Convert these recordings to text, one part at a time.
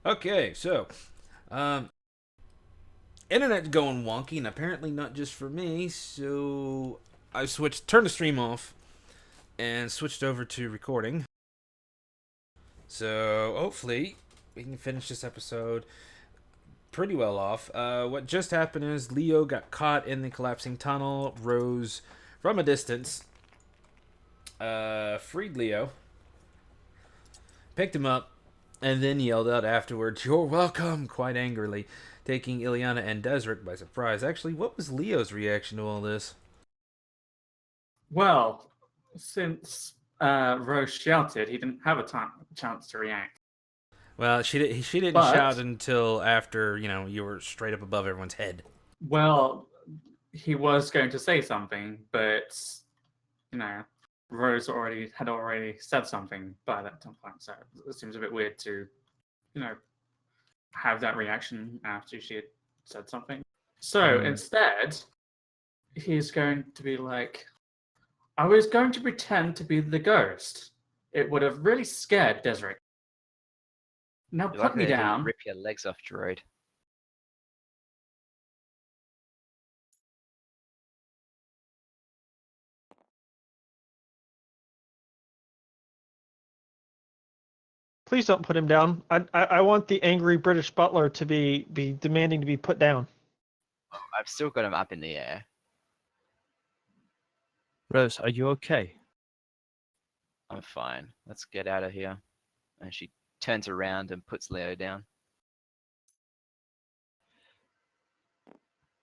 Okay, so, internet's going wonky, and apparently not just for me. So turned the stream off, and switched over to recording. So hopefully we can finish this episode pretty well off. What just happened is Leo got caught in the collapsing tunnel. Rose, from a distance, freed Leo, picked him up, and then yelled out afterwards, "You're welcome!" quite angrily, taking Ileana and Desric by surprise. Actually, what was Leo's reaction to all this? Well, since Rose shouted, he didn't have a chance to react. Well, she didn't shout But, until after, you were straight up above everyone's head. well, he was going to say something, but, you know, Rose had already said something by that time, so it seems a bit weird to, you know, have that reaction after she had said something. So instead, he's going to be like, I was going to pretend to be the ghost. It would have really scared Desric. Now You're put me likely to down. rip your legs off, droid. Please don't put him down. I want the angry British butler to be demanding to be put down. I've still got him up in the air. Rose, are you okay? I'm fine. Let's get out of here. And she turns around and puts Leo down.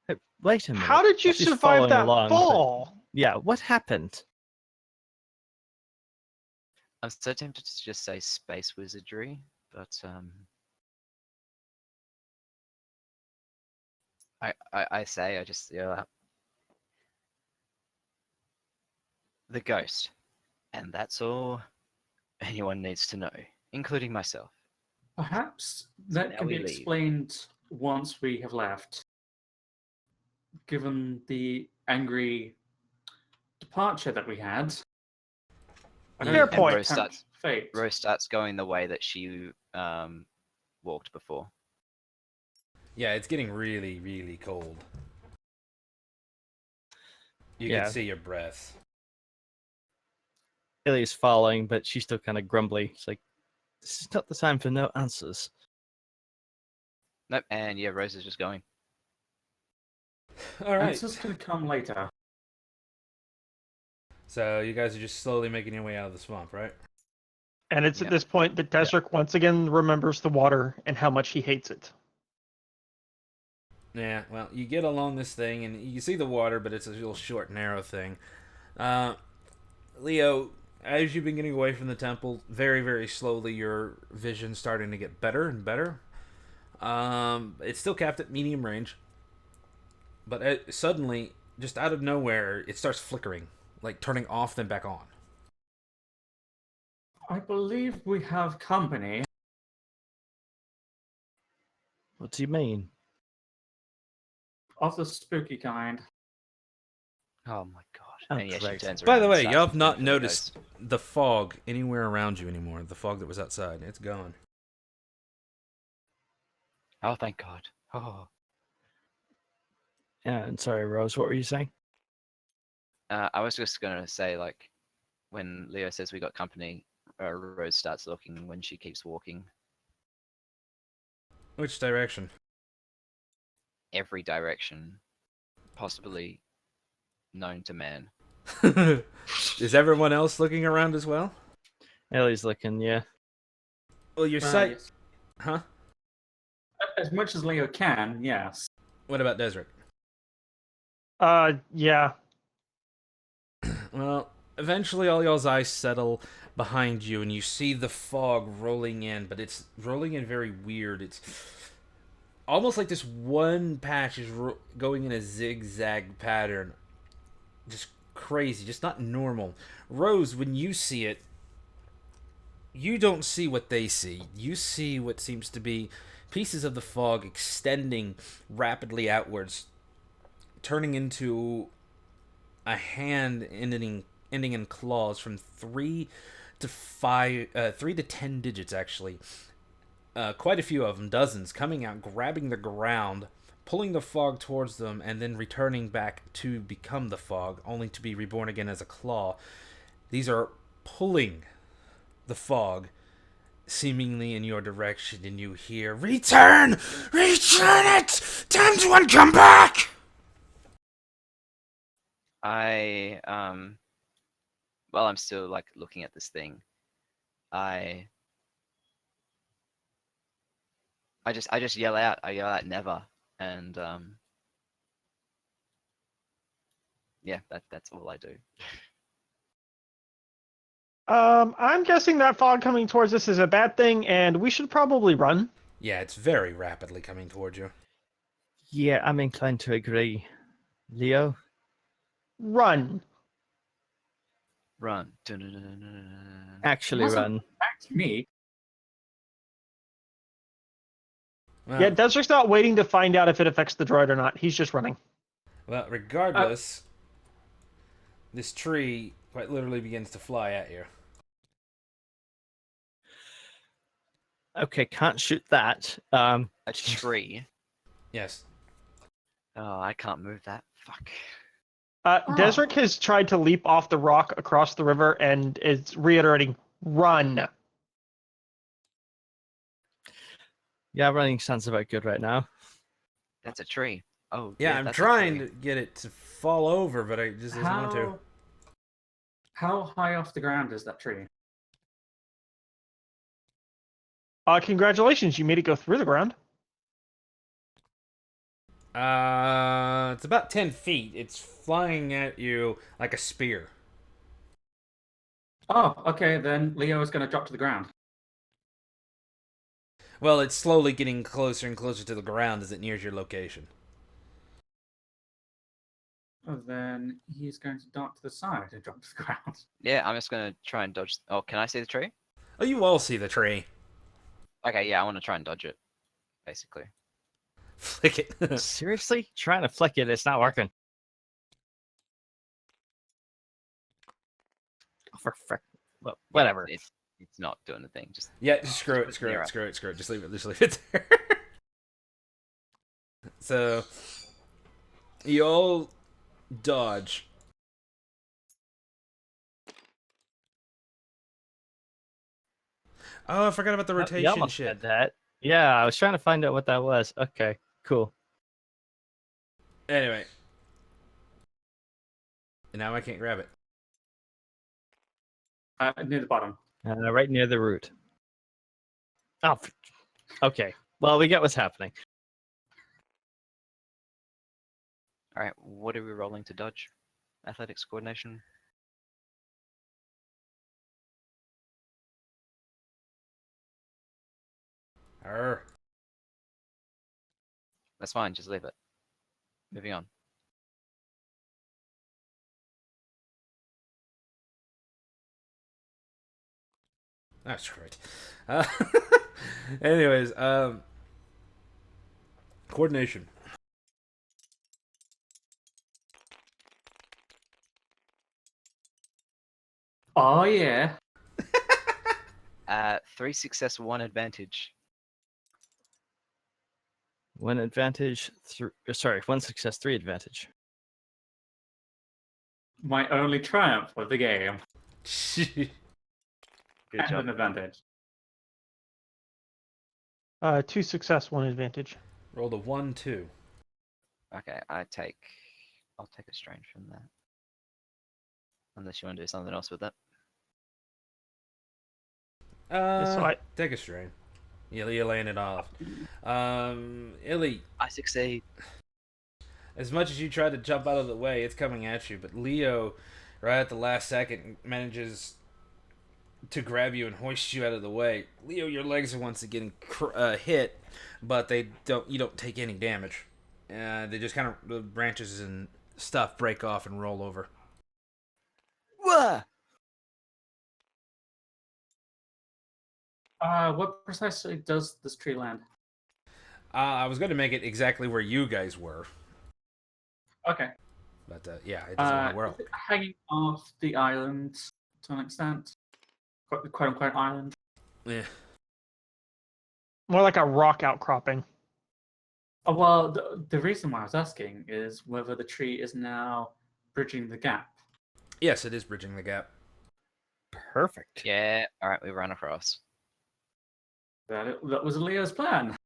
Hey, wait a minute. How did you She's survive following that along, but- fall? Yeah, what happened? I'm so tempted to just say space wizardry, but I just the ghost, and that's all anyone needs to know, including myself. Perhaps So that now can be we leave. explained once we have left. Given the angry departure that we had. I don't Fair think point. we tempt fate. Rose starts going the way that she walked before. Yeah, it's getting really, really cold. You Yeah. can see your breath. Ilia's following, but she's still kind of grumbly. It's like, this is not the time for no answers. Nope, and yeah, Rose is just going. All right. Answers can come later. So you guys are just slowly making your way out of the swamp, right? And it's Yeah. at this point that Desric once again remembers the water and how much he hates it. Yeah, well, you get along this thing, and you see the water, but it's a little short, narrow thing. Leo, as you've been getting away from the temple, very, very slowly, your vision's starting to get better and better. It's still capped at medium range, but suddenly, just out of nowhere, it starts flickering, like turning off then back on. I believe we have company. What do you mean? Of the spooky kind. Oh my god. Oh, And yeah, she great. turns around. By the and way, starts y'all have looking not for the noticed ghost. the fog anywhere around you anymore. The fog that was outside, it's gone. Oh, thank god. Oh. Yeah, and sorry, Rose, what were you saying? I was just gonna say, like, when Leo says we got company, Rose starts looking when she keeps walking Which direction? every direction, possibly known to man. Is everyone else looking around as well? Ellie's looking, yeah. Well, your sight... Yes. Huh? As much as Leo can, yes. What about Desert? Yeah. Well, eventually all y'all's eyes settle behind you, and you see the fog rolling in, but it's rolling in very weird. It's almost like this one patch is going in a zigzag pattern. Just crazy, just not normal. Rose, when you see it, you don't see what they see. You see what seems to be pieces of the fog extending rapidly outwards, turning into a hand ending in claws from 3 to 10 digits, actually, quite a few of them, dozens, coming out, grabbing the ground, pulling the fog towards them, and then returning back to become the fog, only to be reborn again as a claw. These are pulling the fog seemingly in your direction, and you hear, "Return! Return it! Time to come back!" While I'm still like looking at this thing, I just yell out. I yell out never, and yeah, that's all I do. I'm guessing that fog coming towards us is a bad thing, and we should probably run. Yeah, it's very rapidly coming towards you. Yeah, I'm inclined to agree. Leo? Run. Run. Actually Wasn't- run. Back to me. Well, Yeah, Desert's not waiting to find out if it affects the droid or not. He's just running. well, regardless, this tree quite literally begins to fly at you. Okay, can't shoot that. A tree. Yes. Oh, I can't move that. Fuck. Desric has tried to leap off the rock across the river and is reiterating, run. Yeah, running sounds about good right now. That's a tree. Oh, Yeah, I'm that's a trying tree. to get it to fall over, but it just doesn't want to. How high off the ground is that tree? Congratulations, you made it go through the ground. It's about 10 feet. It's flying at you like a spear. Oh, okay, then Leo is going to drop to the ground. Well, it's slowly getting closer and closer to the ground as it nears your location. Oh, then he's going to dart to the side and drop to the ground. Yeah, I'm just gonna try and dodge. Oh, can I see the tree? Oh, you all see the tree. Okay, yeah, I want to try and dodge it. Basically. Flick it. Seriously? Trying to flick it, it's not working. Oh, for frick. Well, whatever. It's not doing the thing. Just Yeah, just screw it, screw it, screw it, screw it. Just leave it there. So, you all dodge. Oh, I forgot about the You rotation almost shit. said that. Yeah, I was trying to find out what that was. Okay, cool. Anyway. Now I can't grab it. Near the bottom. Right near the root. Oh, okay. Well, we get what's happening. all right. What are we rolling to dodge? Athletics coordination. Arr. That's fine. Just leave it. Moving on. That's great. Anyways, coordination. Oh, yeah. 3 success, 1 advantage. One advantage. Sorry, one success, 3 advantage. My only triumph of the game. Good And job. an advantage. 2 success, 1 advantage. Rolled a 1, 2. Okay, I'll take a strange from that. Unless you want to do something else with that. So Take a strain. You're laying it off. Illy, I succeed. as much as you try to jump out of the way, it's coming at you. But Leo, right at the last second, manages to grab you and hoist you out of the way. Leo, your legs are once again hit, but you don't take any damage. They just kind of, the branches and stuff break off and roll over. Wah! What precisely does this tree land? I was going to make it exactly where you guys were, Okay. but yeah, it doesn't want to whirl. Is it hanging off the island to an extent? Quote unquote island. Yeah. More like a rock outcropping. Oh, well, the reason why I was asking is whether the tree is now bridging the gap. Yes, it is bridging the gap. Perfect. Yeah. All right, we run across. That was Leo's plan.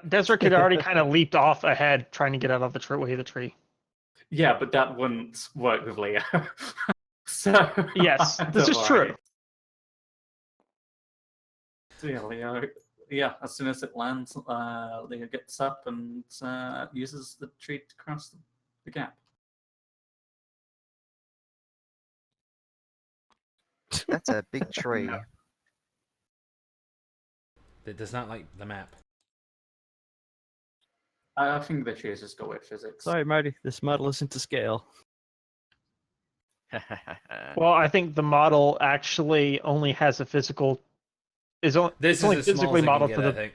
Desert had already kind of leaped off ahead, trying to get out of the way of the tree. Yeah, but that wouldn't work with Leo. So Yes, this don't is worry. true. So yeah, Leo. Yeah, as soon as it lands, Leo gets up and uses the tree to cross the gap. That's a big tree. No. It does not like the map. I think the tree has just got weird physics. Sorry, Marty. This model isn't to scale. Well, I think the model actually only has a physical. This It's is only as small physically as it can modeled get, for I the. think.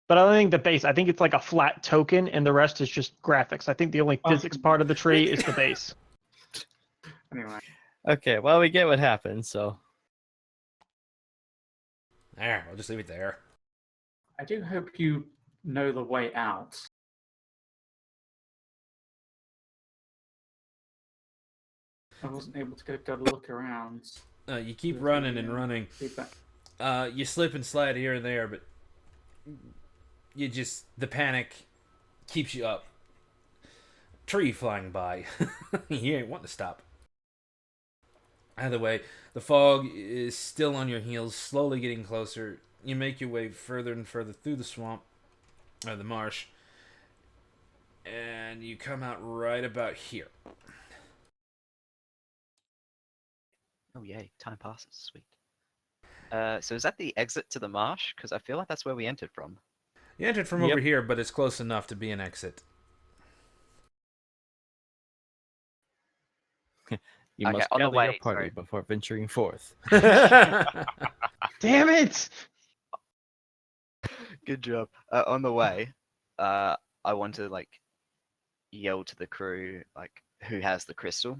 But I don't think the base. I think it's like a flat token, and the rest is just graphics. I think the only physics part of the tree is the base. Anyway, Okay, well, we get what happened, so. There, I'll just leave it there. I do hope you know the way out. I wasn't able to go look around. You keep With running the, and running. feedback. You slip and slide here and there, but the panic keeps you up. Tree flying by. You ain't wanting to stop. Either way, the fog is still on your heels, slowly getting closer. You make your way further and further through the swamp, or the marsh, and you come out right about here. Oh yay! Time passes. Sweet. So is that the exit to the marsh? Because I feel like that's where we entered from. You entered from Yep. over here, but it's close enough to be an exit. You Okay, must on the gather your way, party sorry. before venturing forth. Damn it! Good job. On the way, I want to like yell to the crew, like, who has the crystal?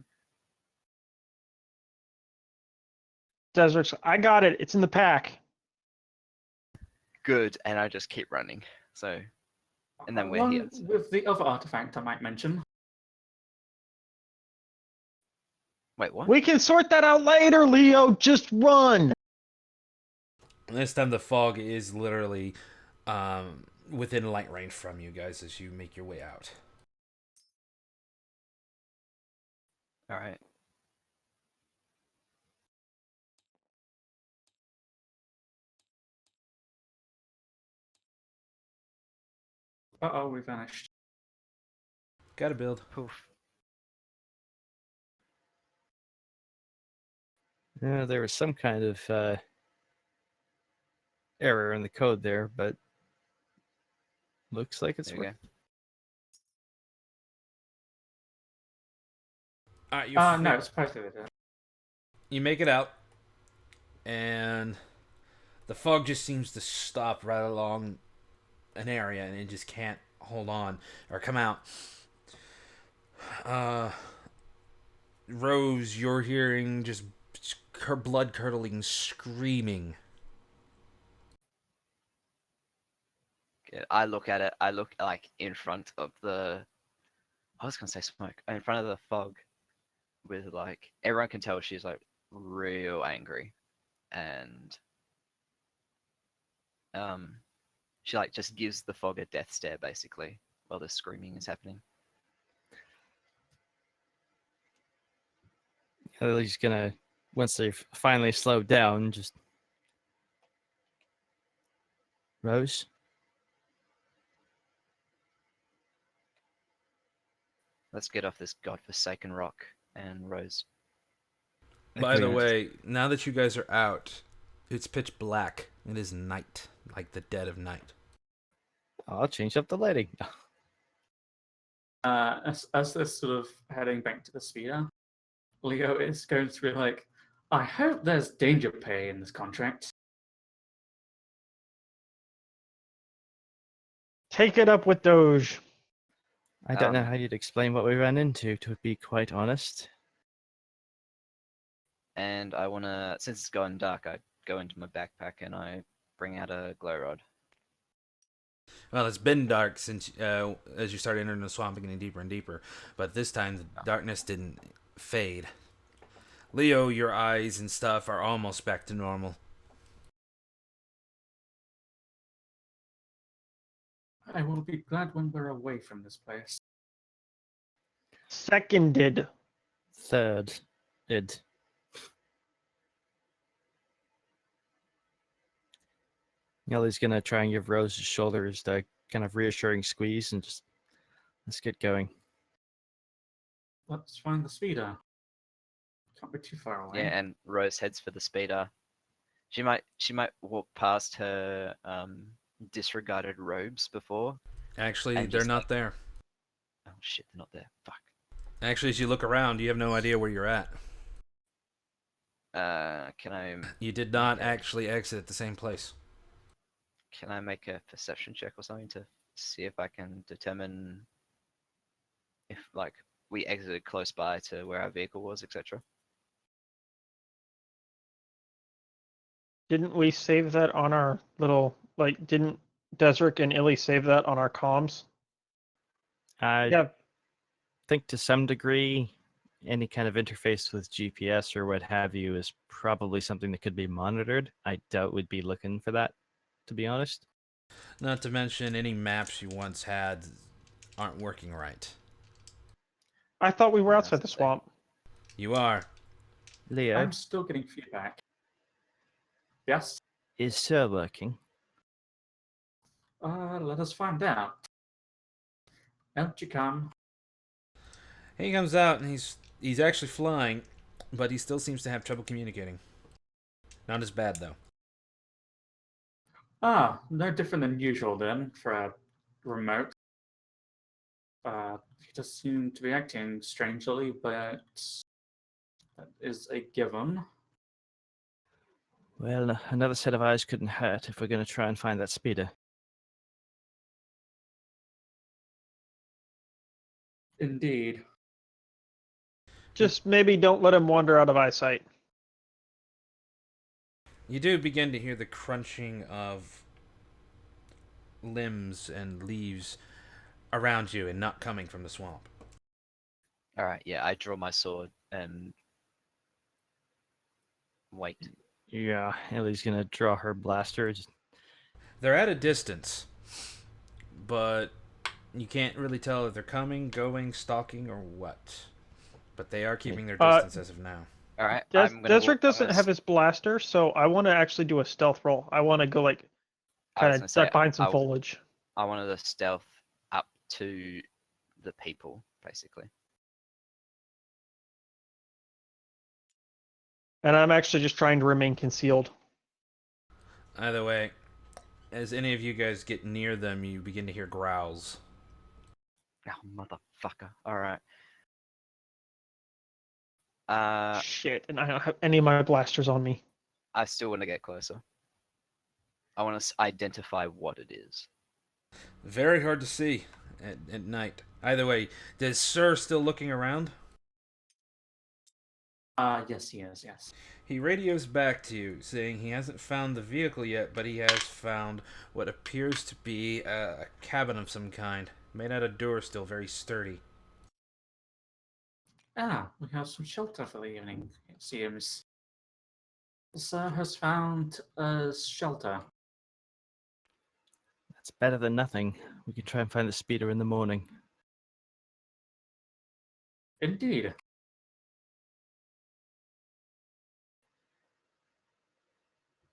Deserts. I got it. It's in the pack. Good, and I just keep running. So, and then we're Along here. So. with the other artifact I might mention. Wait, what? We can sort that out later, Leo. Just run. This time the fog is literally within light range from you guys as you make your way out. All right. Uh-oh, we vanished. Gotta build. Poof. Yeah, there was some kind of error in the code there, but looks like it's There we go. working. Alright, No, it's supposed to be there. you make it out, and the fog just seems to stop right along an area, and it just can't hold on or come out. Rose, you're hearing just her blood curdling screaming. Good. I look at it. I look like in front of the. I was gonna say smoke. In front of the fog, with like everyone can tell she's like real angry, and she like just gives the fog a death stare basically while the screaming is happening. He's gonna, once they've finally slowed down, just Rose. Let's get off this godforsaken rock. And Rose. By the Agreed. way, now that you guys are out, it's pitch black. It is night, like the dead of night. I'll change up the lighting. As they're sort of heading back to the speeder, Leo is going to be like, I hope there's danger pay in this contract. Take it up with Doge. I don't know Um, how you'd explain what we ran into, to be quite honest. And I wanna, since it's gone dark, I go into my backpack and I bring out a glow rod. Well, it's been dark since as you started entering the swamp and getting deeper and deeper, but this time the darkness didn't fade. Leo, your eyes and stuff are almost back to normal. I will be glad when we're away from this place. Seconded. Third. Id. Ellie's gonna try and give Rose's shoulders the kind of reassuring squeeze and just let's get going. Let's find the speeder. Can't be too far away. Yeah, and Rose heads for the speeder. She might walk past her disregarded robes before. Actually, And they're just, not like- there. Oh shit, they're not there. Fuck. Actually, as you look around, you have no idea where you're at. Can I You did not Okay. actually exit at the same place. make a perception check or something to see if I can determine if like we exited close by to where our vehicle was, etc. Didn't we save that on our little, like, didn't Desric and Illy save that on our comms? I Yeah. think to some degree, any kind of interface with GPS or what have you is probably something that could be monitored. I doubt we'd be looking for that, to be honest. Not to mention any maps you once had aren't working right. I thought we were Yeah, outside the that's the thing. swamp. You are. Leo, I'm still getting feedback. Yes? is Sir working? Let us find out. Out you come. He comes out and he's actually flying, but he still seems to have trouble communicating. Not as bad though. No different than usual then for a remote. He just seemed to be acting strangely, but that is a given. Well, another set of eyes couldn't hurt if we're going to try and find that speeder. Indeed. Just maybe don't let him wander out of eyesight. You do begin to hear the crunching of limbs and leaves around you and not coming from the swamp. All right, yeah, I draw my sword and wait. Yeah, Ellie's going to draw her blaster. They're at a distance, but you can't really tell if they're coming, going, stalking, or what. But they are keeping their distance as of now. All right, Desric doesn't have his blaster, so I want to actually do a stealth roll. I want to go like I was kind gonna of say, duck behind some I- foliage. I wanted to stealth up to the people, basically. And I'm actually just trying to remain concealed. Either way, as any of you guys get near them, you begin to hear growls. Oh, motherfucker. All right. Shit, and I don't have any of my blasters on me. I still want to get closer. I want to identify what it is. Very hard to see at night. Either way, is Sir still looking around? Yes, he is, yes. He radios back to you, saying he hasn't found the vehicle yet, but he has found what appears to be a cabin of some kind, made out of door, still very sturdy. We have some shelter for the evening, it seems. Sir has found a shelter. That's better than nothing. We can try and find the speeder in the morning. Indeed.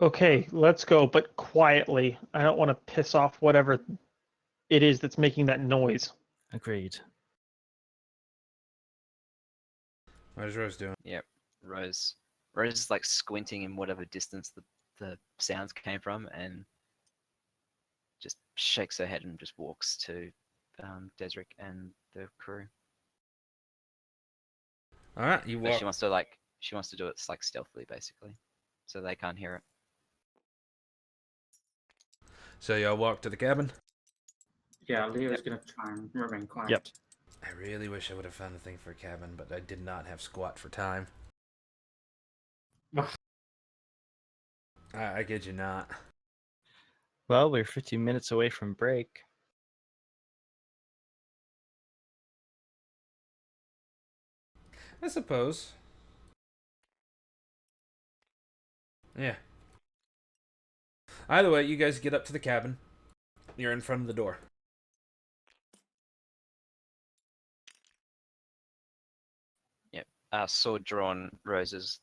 Okay, let's go, but quietly. I don't want to piss off whatever it is that's making that noise. Agreed. What is Rose doing? Yep. Rose is like squinting in whatever distance the sounds came from and just shakes her head and just walks to Desric and the crew. Alright, you But walk. she wants to do it like stealthily basically. So they can't hear it. So y'all walk to the cabin? Yeah, Leo's gonna try and remain quiet. Yep. I really wish I would have found a thing for a cabin, but I did not have squat for time. Ugh. I kid you not. Well, we're 15 minutes away from break. I suppose. Yeah. Either way, you guys get up to the cabin. You're in front of the door. Sword drawn, Rose is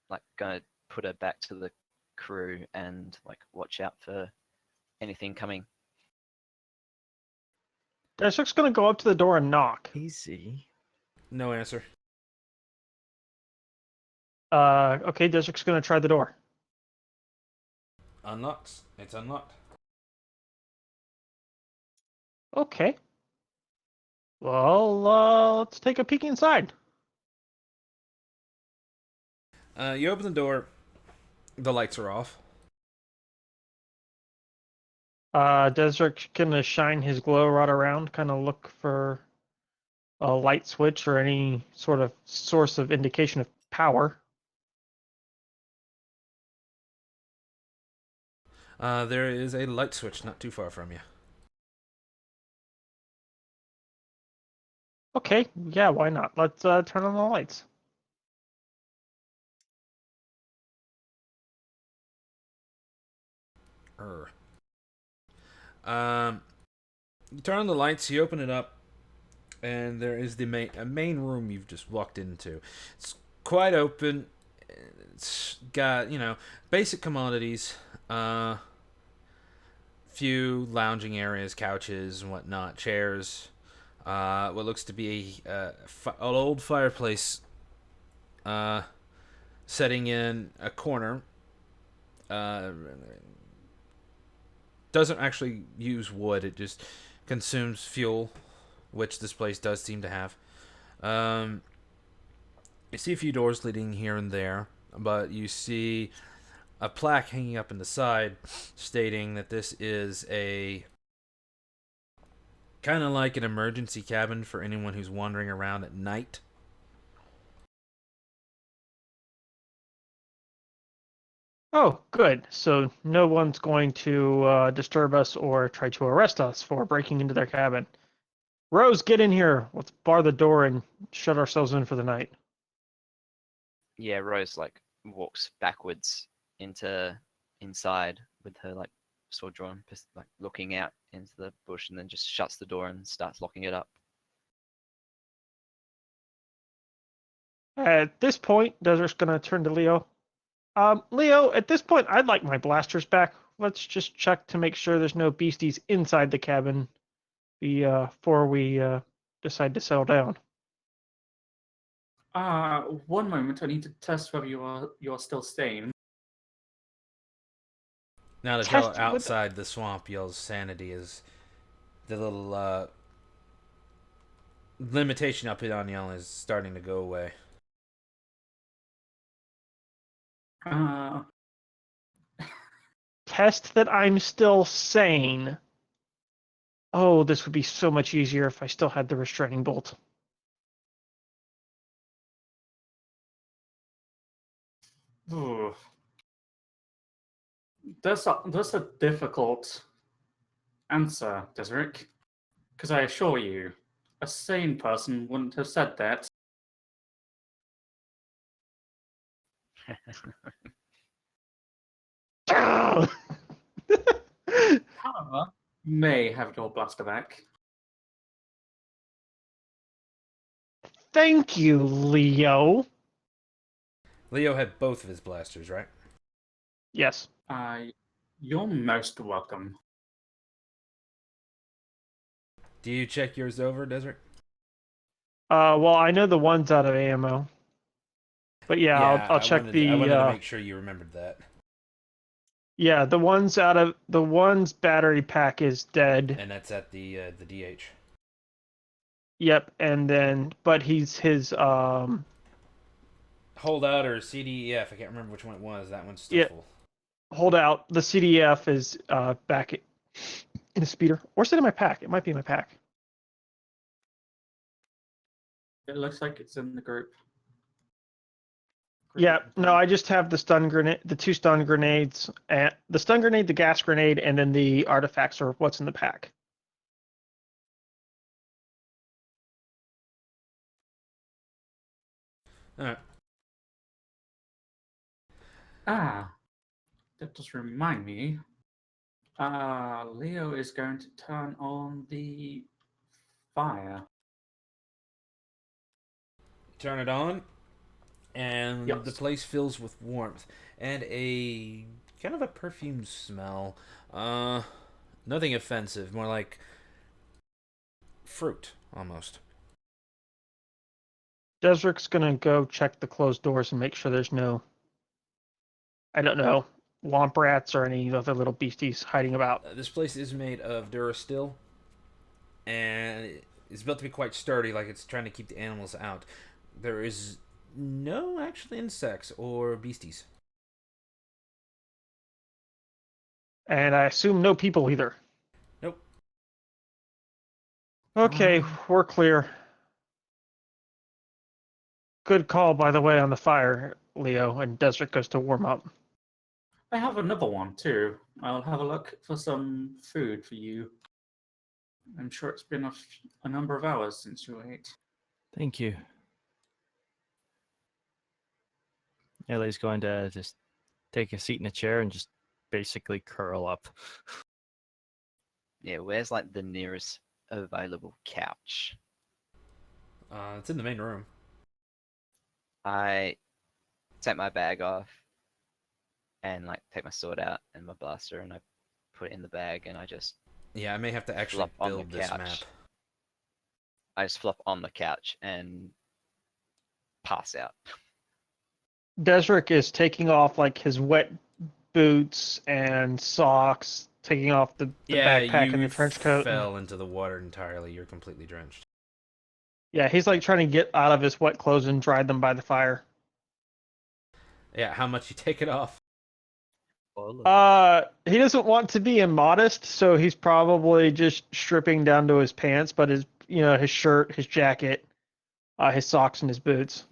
like gonna put her back to the crew and like watch out for anything coming. Desert's gonna go up to the door and knock. Easy. No answer. Okay, Desert's gonna try the door. Unlocks. It's unlocked. Okay. Well, let's take a peek inside. You open the door. The lights are off. Desert's gonna shine his glow rod around, kind of look for a light switch or any sort of source of indication of power. There is a light switch not too far from you. Okay, yeah, why not? Let's turn on the lights. You turn on the lights. You open it up, and there is the main room you've just walked into. It's quite open. It's got basic commodities. Few lounging areas, couches and whatnot, chairs. What looks to be an old fireplace. Setting in a corner. Doesn't actually use wood. It just consumes fuel, which this place does seem to have. You see a few doors leading here and there, but you see a plaque hanging up in the side stating that this is a kind of like an emergency cabin for anyone who's wandering around at night. Oh, good. So no one's going to disturb us or try to arrest us for breaking into their cabin. Rose, get in here. Let's bar the door and shut ourselves in for the night. Yeah, Rose like walks backwards into inside with her like sword drawn, like looking out into the bush, and then just shuts the door and starts locking it up. At this point, Desert's going to turn to Leo. Leo, at this point, I'd like my blasters back. Let's just check to make sure there's no beasties inside the cabin before we decide to settle down. One moment. I need to test whether you're still staying. Now the Test fellow with- outside the swamp yells sanity as the little limitation up on yelling is starting to go away. Test that I'm still sane. Oh, this would be so much easier if I still had the restraining bolt. Ooh. That's a difficult answer, Desric. Because I assure you, a sane person wouldn't have said that. However, may have your blaster back. Thank you, Leo. Leo had both of his blasters, right? Yes. You're most welcome. Do you check yours over, Desert? Well, I know the one's out of ammo. But yeah, I'll check I wanted to make sure you remembered that. Yeah, the one's battery pack is dead. And that's at the DH. Yep, and then but his Holdout or CDEF, I can't remember which one it was. That one's still Yeah. full. holdout, the CDF is back in a speeder. Or is it in my pack? It might be in my pack. It looks like it's in the group. Yeah, no, I just have the stun grenade, the 2 stun grenades, and the stun grenade, the gas grenade, and then the artifacts are what's in the pack. All right. Ah, that does remind me. Leo is going to turn on the fire. Turn it on, and the Yes. place fills with warmth and a kind of a perfume smell. Nothing offensive, more like fruit almost. Desric's gonna go check the closed doors and make sure there's no, I don't know, womp rats or any other little beasties hiding about. This place is made of Durasteel, and it's built to be quite sturdy, like it's trying to keep the animals out. There is no actual insects or beasties. And I assume no people either. Nope. Okay, we're clear. Good call, by the way, on the fire, Leo, and Desric goes to warm up. I have another one too. I'll have a look for some food for you. I'm sure it's been a number of hours since you ate. Thank you. Ellie's going to just take a seat in a chair and just basically curl up. Yeah, where's like the nearest available couch? It's in the main room. I take my bag off and like take my sword out and my blaster and I put it in the bag and I just Yeah, I may have to actually flop on the build this couch. map. I just flop on the couch and pass out. Desric is taking off like his wet boots and socks, taking off the Yeah, backpack and you the trench coat. fell into the water entirely. You're completely drenched. Yeah, he's like trying to get out of his wet clothes and dry them by the fire. Yeah, how much you take it off? All of it. He doesn't want to be immodest, so he's probably just stripping down to his pants, but his shirt, his jacket, his socks, and his boots.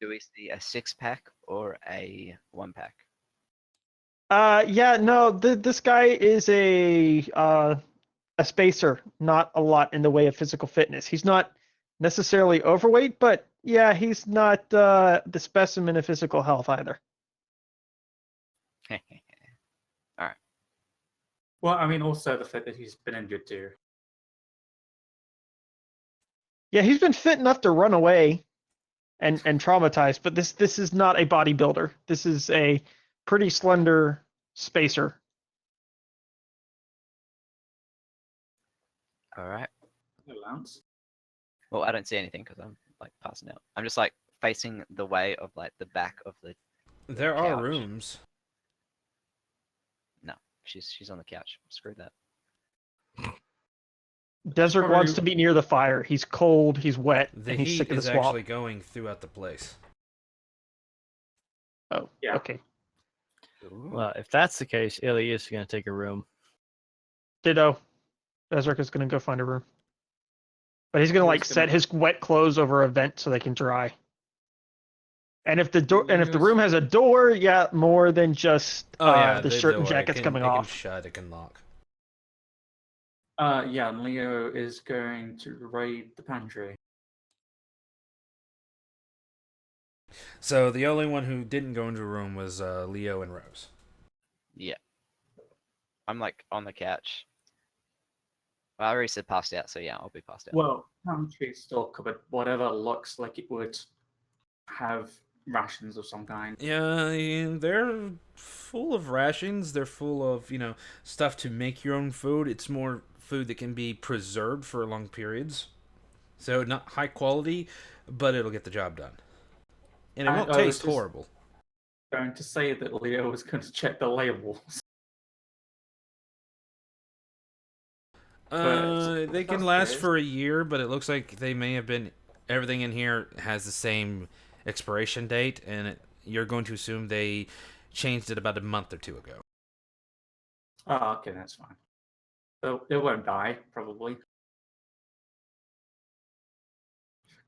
Do we see a 6-pack or a 1-pack? Yeah, no, this guy is a spacer, not a lot in the way of physical fitness. He's not necessarily overweight, but yeah, he's not the specimen of physical health either. Well, I mean, also the fact that he's been injured too. Yeah, he's been fit enough to run away and traumatized, but this is not a bodybuilder. This is a pretty slender spacer. All right. No, Lance. Well, I don't see anything because I'm like passing out. I'm just like facing the way of like the back of the. There are couch. rooms. No, she's on the couch. Screw that. Desert Probably- wants to be near the fire. He's cold, he's wet, The and he's heat sick of the is swamp. actually going throughout the place. Oh, Yeah. okay. Well, if that's the case, Illy is going to take a room. Ditto. Desert is going to go find a room. But he's going to Who's like gonna- set his wet clothes over a vent so they can dry. And if the door and if the Who's- room has a door, yeah, more than just Oh yeah, the shirt and door, jackets coming it can off. shut, it can lock. Yeah, and Leo is going to raid the pantry. So the only one who didn't go into a room was Leo and Rose. Yeah. I'm like on the couch. Well, I already said passed out, so yeah, I'll be passed out. Well, pantry still covered. Whatever looks like it would have rations of some kind. Yeah, they're full of rations. They're full of, stuff to make your own food. It's more food that can be preserved for long periods. So not high quality, but it'll get the job done. And it I- won't I was taste just- horrible. Going to say that Leo was going to check the labels. They can that's last good. for a year, but it looks like they may have been. Everything in here has the same expiration date, and you're going to assume they changed it about a month or two ago. Oh, okay, that's fine. So it won't die, probably.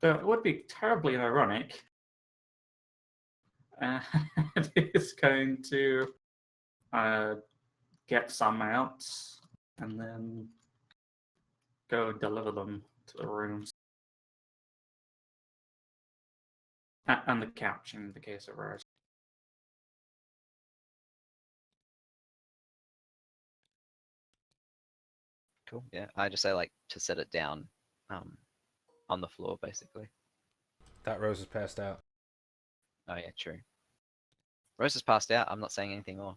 Though it would be terribly ironic and he's going to uh, get some out and then go deliver them to the rooms. And the couch in the case of Rose. Cool. Yeah, I just say like to set it down, on the floor basically. That Rose is passed out. Oh yeah, true. Rose is passed out. I'm not saying anything more.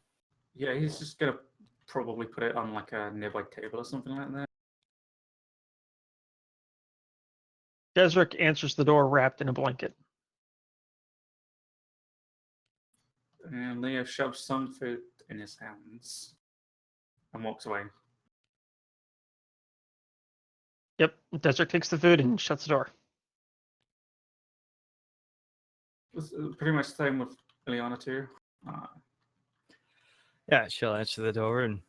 Yeah, he's just gonna probably put it on like a nearby table or something like that. Desric answers the door wrapped in a blanket. And Leo shoves some food in his hands and walks away. Yep, Desric takes the food and shuts the door. It's pretty much the same with Ileana too. Yeah, she'll answer the door and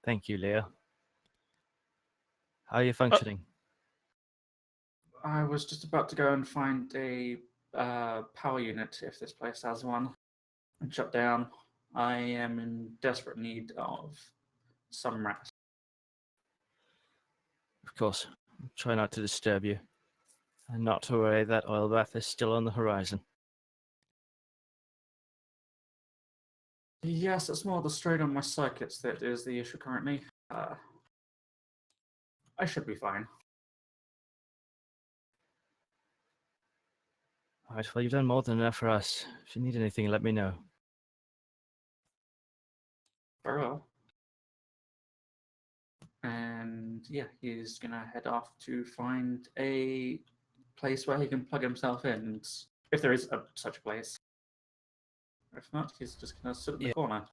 thank you, Leo. How are you functioning? I was just about to go and find a power unit if this place has one and shut down. I am in desperate need of some rest. Of course. Try not to disturb you. And not to worry, that oil bath is still on the horizon. Yes, it's more the strain on my circuits that is the issue currently. I should be fine. Alright, well, you've done more than enough for us. If you need anything, let me know. Very well. And yeah, he's gonna head off to find a place where he can plug himself in, if there is such a place. If not, he's just gonna sit in the Yeah. corner.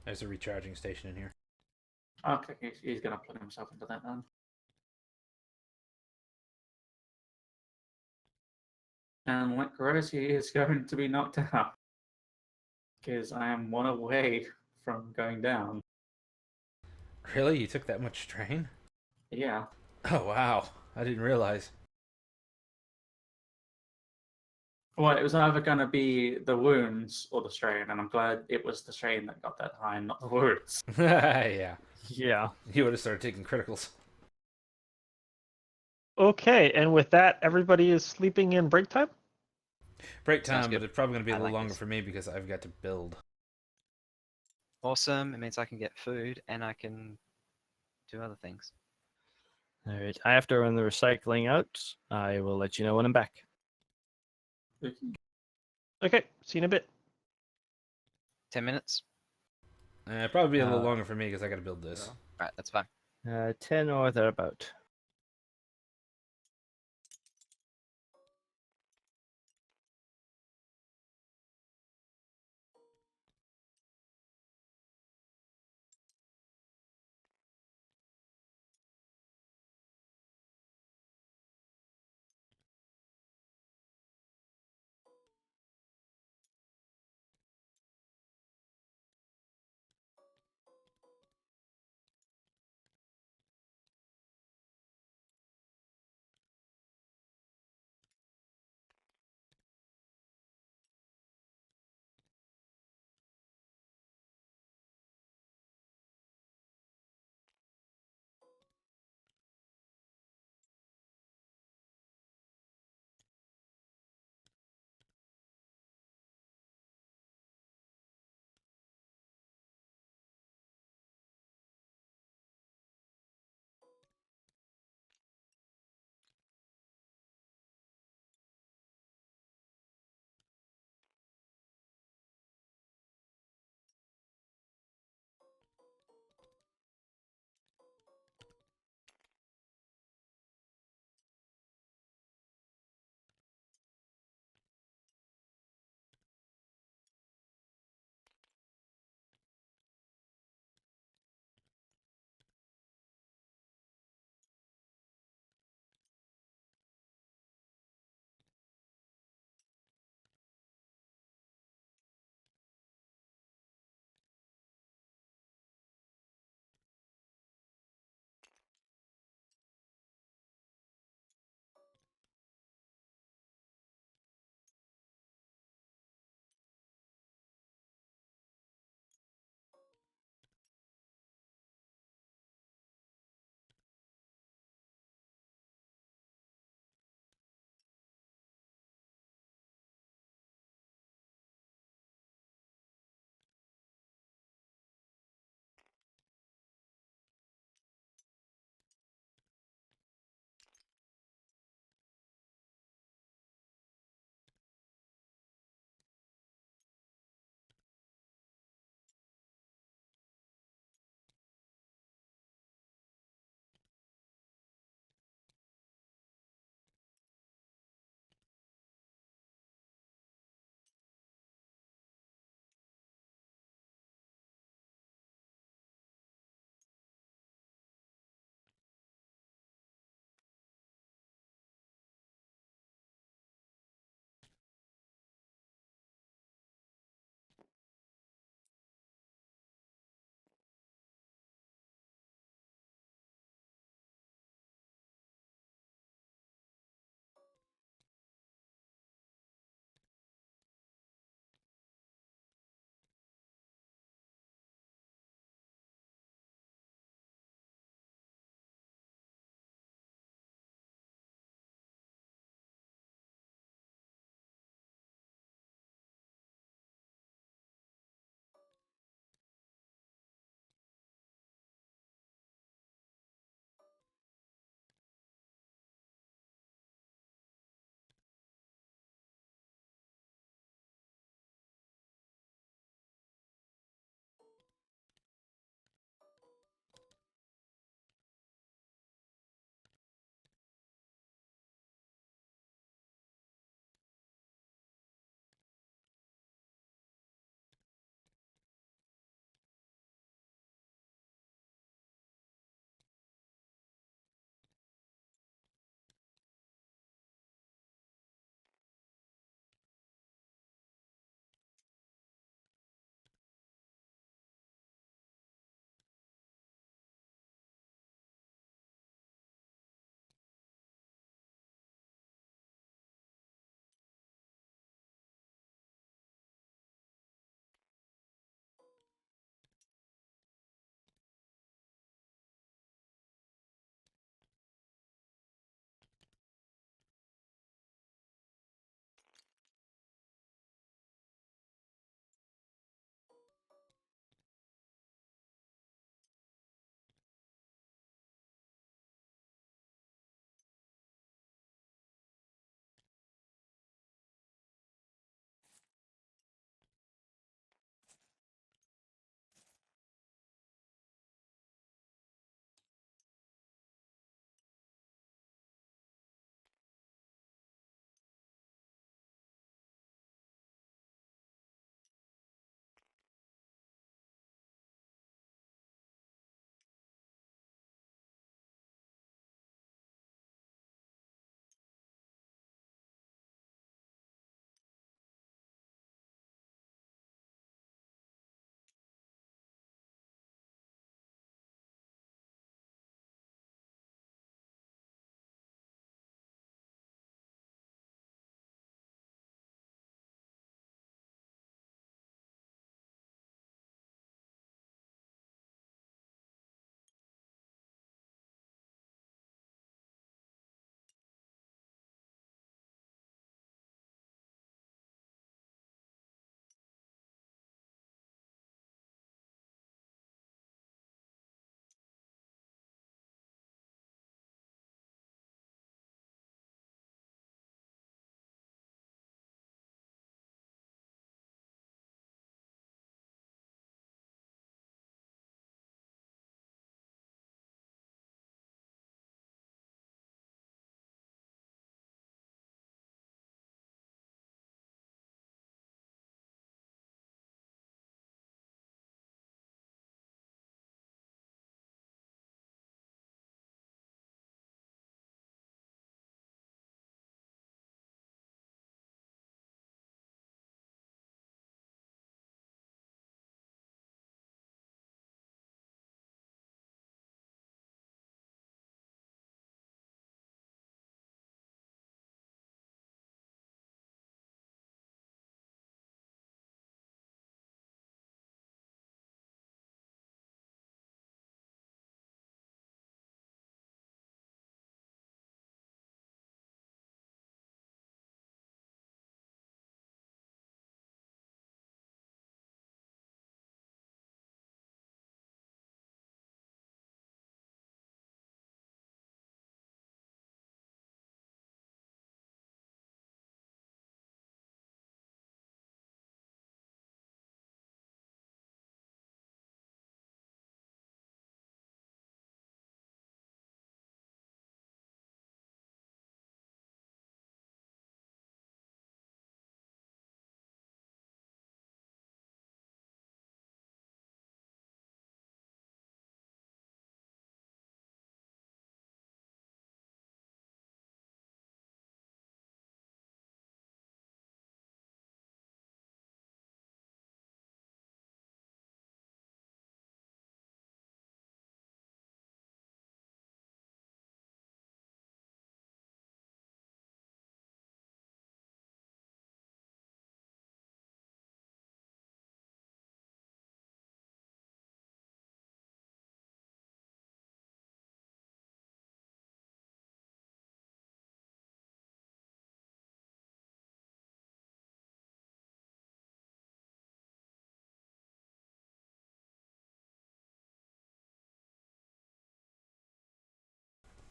There's a recharging station in here. Okay, he's gonna plug himself into that then. And like Rose, he is going to be knocked out. Because I am one away from going down. Really? You took that much strain? Yeah. Oh, wow. I didn't realize. Well, it was either going to be the wounds or the strain, and I'm glad it was the strain that got that high, not the wounds. Yeah. Yeah. You would have started taking criticals. Okay, and with that, everybody is sleeping in break time? Break Sounds time, good. but it's probably going to be a I little like longer this. for me because I've got to build. Awesome. It means I can get food and I can do other things. Alright, I have to run the recycling out. I will let you know when I'm back. Okay, see you in a bit. 10 minutes. Probably be a little Uh, longer for me because I got to build this. Alright, that's fine. 10 or thereabout.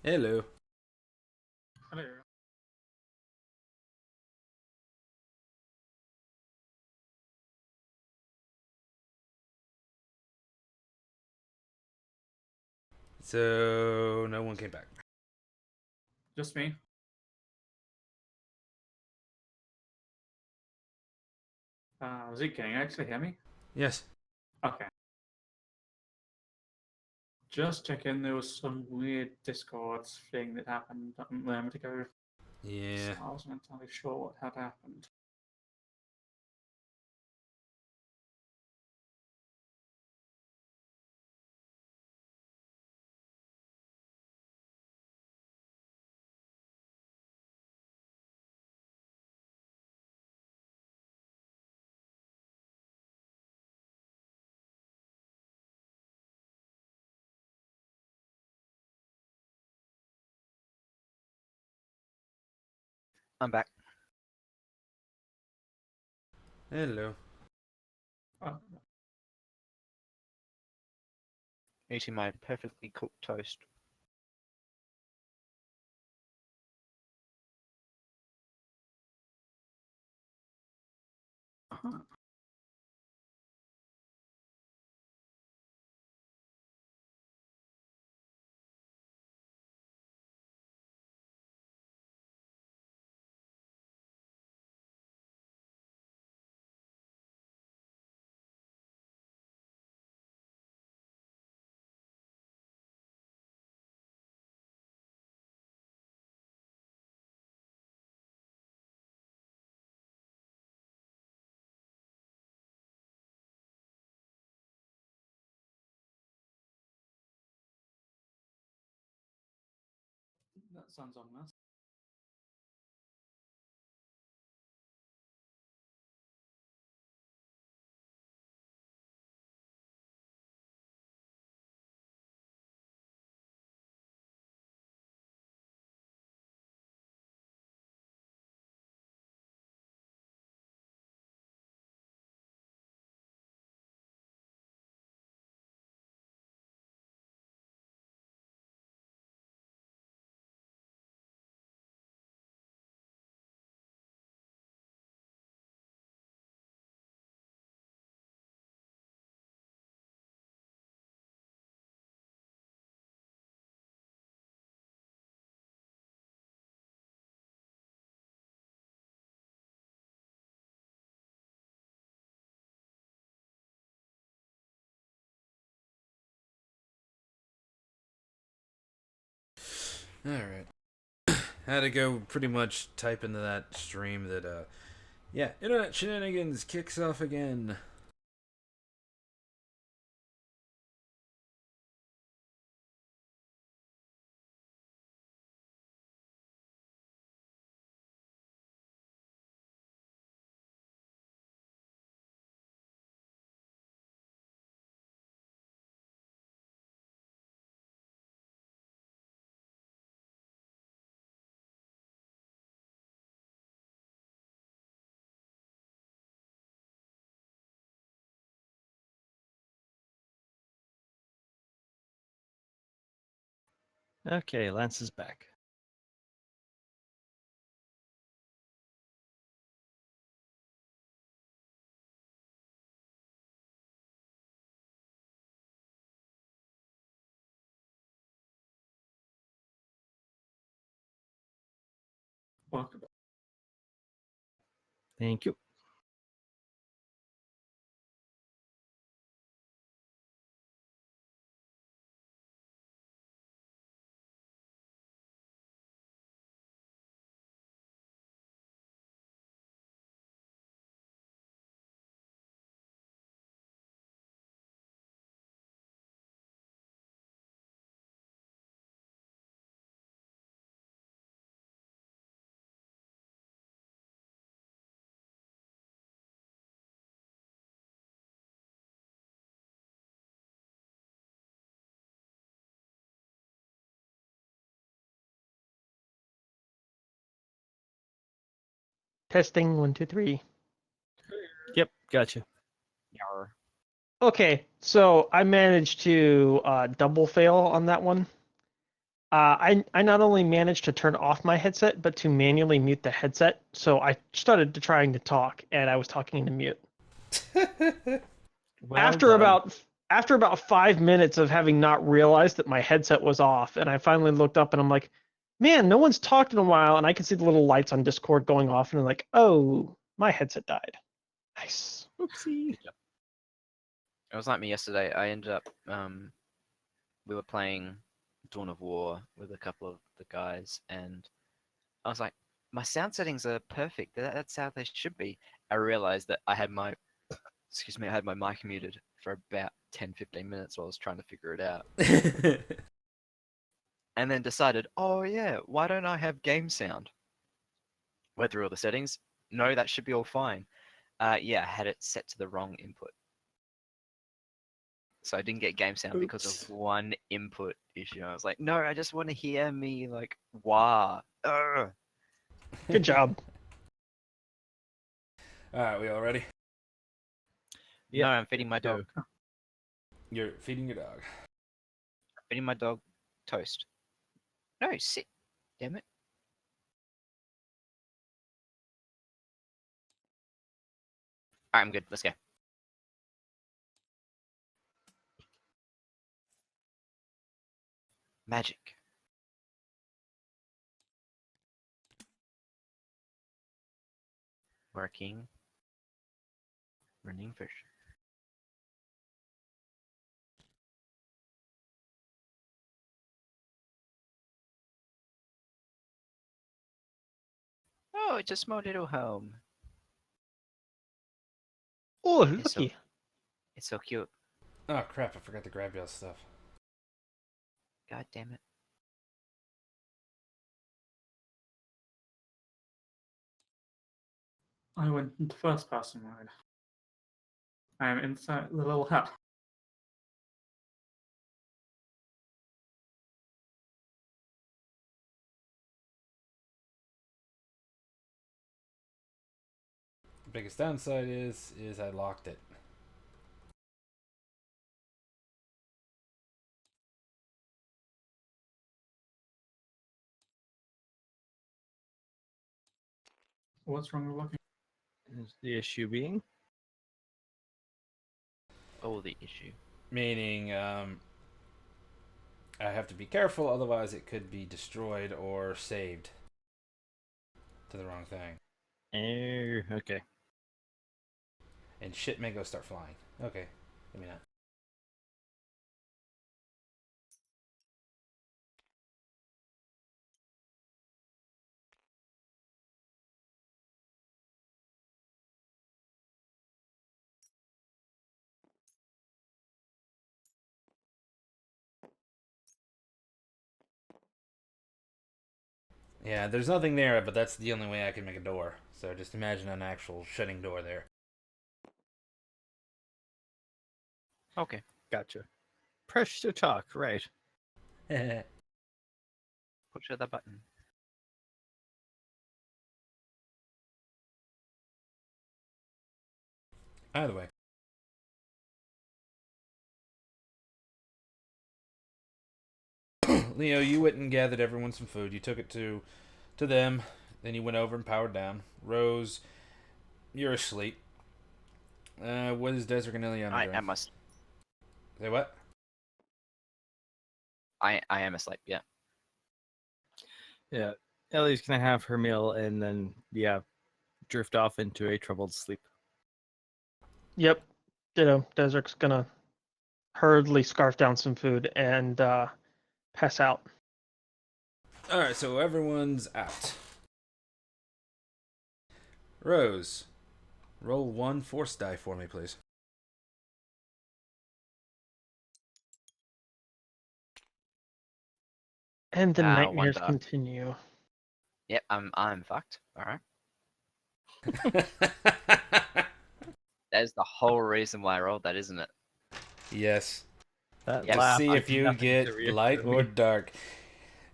Hello. Hello. So no one came back. Just me. Zeke, can you actually hear me? Yes. Okay. Just checking, there was some weird Discord thing that happened a moment ago. Yeah. So I wasn't entirely sure what had happened. I'm back. Hello. Oh, Eating my perfectly cooked toast. uh-huh. That sounds ominous. All right. Had to go pretty much type into that stream that yeah, internet shenanigans kicks off again. Okay, Lance is back. Welcome. Thank you. Testing 1, 2, 3. Yep, gotcha. Yarr. Okay, so I managed to double fail on that one. I not only managed to turn off my headset, but to manually mute the headset. So I started to trying to talk, and I was talking into mute. Well After done. about 5 minutes of having not realized that my headset was off, and I finally looked up and I'm like, man, no one's talked in a while, and I can see the little lights on Discord going off, and I'm like, oh, my headset died. Nice. Oopsie. It was like me yesterday. I ended up we were playing Dawn of War with a couple of the guys, and I was like, my sound settings are perfect. That's how they should be. I realized that I had my I had my mic muted for about 10-15 minutes while I was trying to figure it out. And then decided, oh yeah, why don't I have game sound? Went through all the settings. No, that should be all fine. Yeah, I had it set to the wrong input. So I didn't get game sound because Oops. of one input issue. I was like, no, I just want to hear me like wah. Ugh. Good job. All right, we all ready? Yep, No, I'm feeding my dog. You're feeding your dog. Feeding my dog toast. No, sit. Damn it. Alright, I'm good. Let's go. Magic. Working. Running fish. Oh, it's a small little home. Oh, It's so, looky. it's so cute. Oh crap! I forgot to grab y'all's stuff. God damn it. I went into first person mode. I am inside the little hut. Biggest downside is I locked it. What's wrong with looking? Is the issue being? Oh, the issue. Meaning, I have to be careful, otherwise it could be destroyed or saved to the wrong thing, Oh, okay. and shit may go start flying. Okay, maybe not. Yeah, there's nothing there, but that's the only way I can make a door. So just imagine an actual shutting door there. Okay. Gotcha. Press to talk, right. Push the button. Either way. Leo, you went and gathered everyone some food. You took it to them. Then you went over and powered down. Rose, you're asleep. What is Desert Ganillion I doing? am asleep. Say what? I am asleep, yeah. Yeah. Ellie's gonna have her meal and then, yeah, drift off into a troubled sleep. Yep. Desert's gonna hurriedly scarf down some food and pass out. Alright, so everyone's out. Rose, roll one force die for me, please. And the One nightmares die. continue. Yep, I'm fucked. Alright. That is the whole reason why I rolled that, isn't it? Yes. That Yep. To laugh see did if you nothing to get reassure light or me. dark.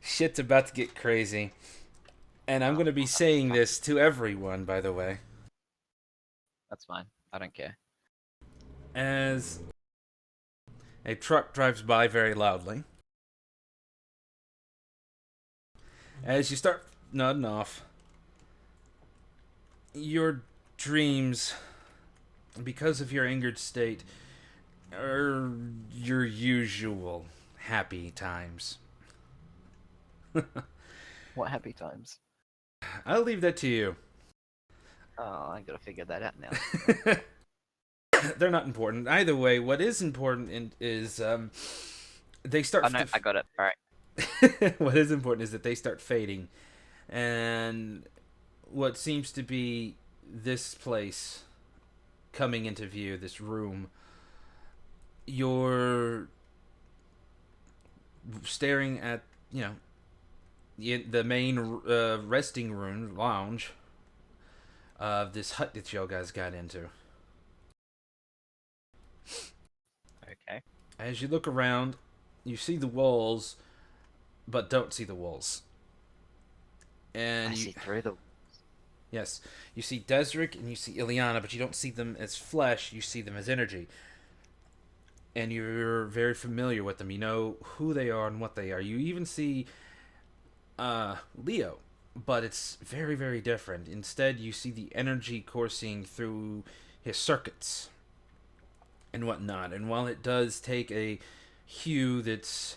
Shit's about to get crazy. And I'm going to be saying this to everyone, by the way. That's fine. I don't care. As a truck drives by very loudly. As you start nodding off, your dreams, because of your angered state, are your usual happy times. What happy times? I'll leave that to you. Oh, I gotta figure that out now. They're not important. Either way, what is important is they start... Oh no, I got it. Alright. What is important is that they start fading. And what seems to be this place coming into view, this room, you're staring at, the main resting room, lounge, of this hut that y'all guys got into. Okay. As you look around, you see the walls, but don't see the walls. And I see through the. yes, you see Desric and you see Ileana, but you don't see them as flesh, you see them as energy. And you're very familiar with them. You know who they are and what they are. You even see Leo, but it's very, very different. Instead, you see the energy coursing through his circuits and whatnot. And while it does take a hue that's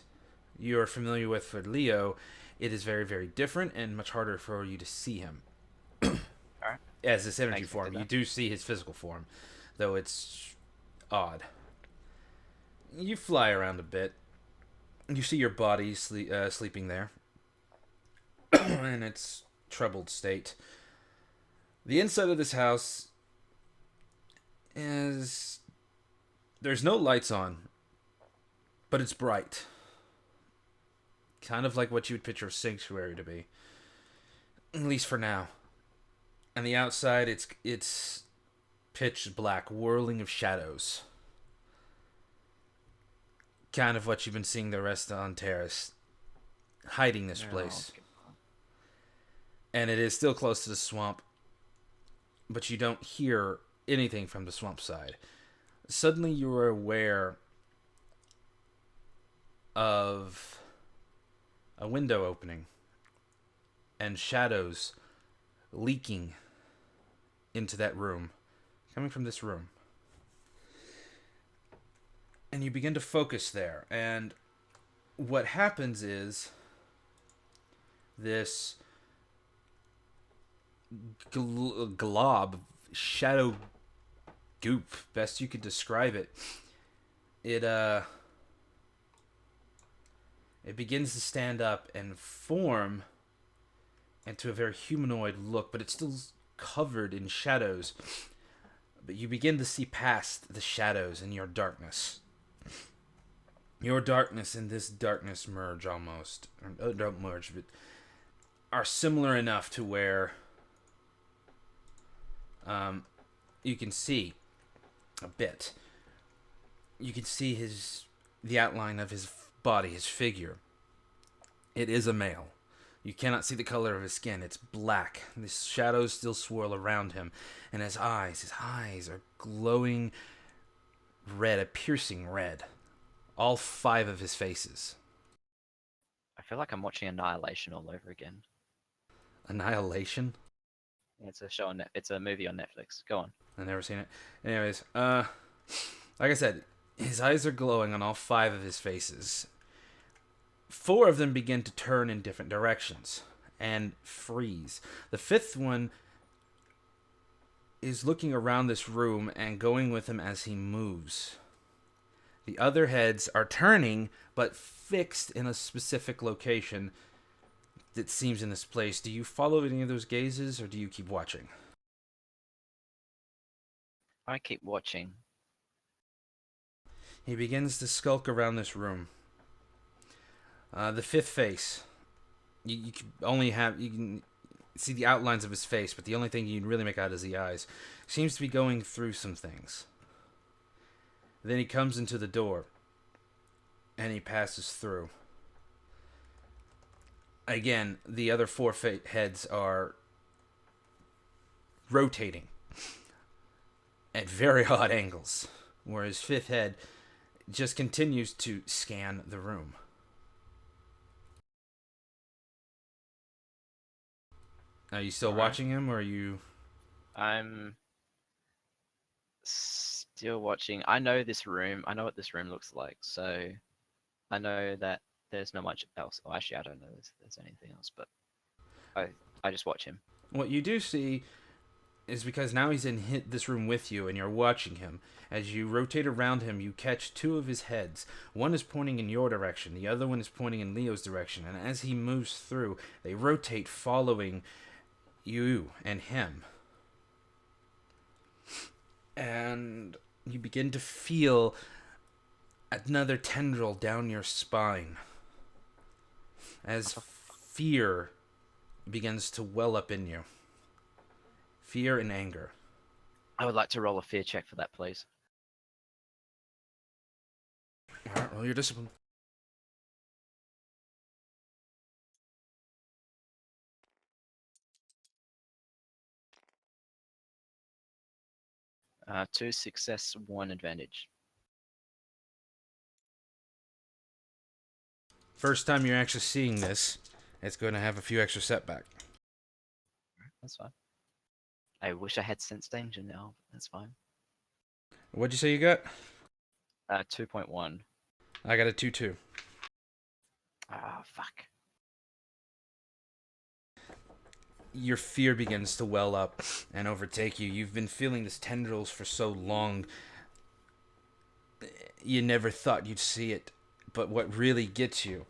you're familiar with for Leo, it is very, very different and much harder for you to see him. Alright. As this energy Thanks for form. that. You do see his physical form, though it's odd. You fly around a bit. You see your body sleeping there in its troubled state. The inside of this house is... there's no lights on, but it's bright. Kind of like what you would picture a sanctuary to be. At least for now. On the outside, it's pitch black, whirling of shadows. Kind of what you've been seeing the rest on Terrace. Hiding this place. Okay. And it is still close to the swamp. But you don't hear anything from the swamp side. Suddenly you are aware of a window opening. And shadows leaking into that room. Coming from this room. And you begin to focus there. And what happens is this glob, shadow goop, best you could describe it. It begins to stand up and form into a very humanoid look, but it's still covered in shadows. But you begin to see past the shadows in your darkness. Your darkness and this darkness merge almost. Or don't merge, but are similar enough to where you can see a bit. You can see the outline of his body, his figure. It is a male. You cannot see the color of his skin. It's black. The shadows still swirl around him. And his eyes are glowing red, a piercing red. All 5 of his faces. I feel like I'm watching Annihilation all over again. Annihilation? It's a show on it's a movie on Netflix. Go on. I've never seen it. Anyways, like I said, his eyes are glowing on all 5 of his faces. 4 of them begin to turn in different directions and freeze. The 5th one is looking around this room and going with him as he moves. The other heads are turning, but fixed in a specific location that seems in this place. Do you follow any of those gazes, or do you keep watching? I keep watching. He begins to skulk around this room. The 5th face. You can see the outlines of his face, but the only thing you can really make out is the eyes. Seems to be going through some things. Then he comes into the door, and he passes through. Again, the other 4 heads are rotating at very odd angles, whereas 5th head just continues to scan the room. Are you still Alright. watching him, or are you? I'm still watching. I know this room. I know what this room looks like. So I know that there's not much else. Oh, actually, I don't know if there's anything else, but I just watch him. What you do see is because now he's in this room with you, and you're watching him. As you rotate around him, you catch two of his heads. One is pointing in your direction, the other one is pointing in Leo's direction. And as he moves through, they rotate, following you and him. And you begin to feel another tendril down your spine as fear begins to well up in you. Fear and anger. I would like to roll a fear check for that, please. All right, roll your discipline. Two success, one advantage. First time you're actually seeing this, it's going to have a few extra setback. That's fine. I wish I had sense danger now. But that's fine. What'd you say you got? 2.1. I got a 2-2. Ah, fuck. Your fear begins to well up and overtake you. You've been feeling this tendrils for so long, you never thought you'd see it. But what really gets you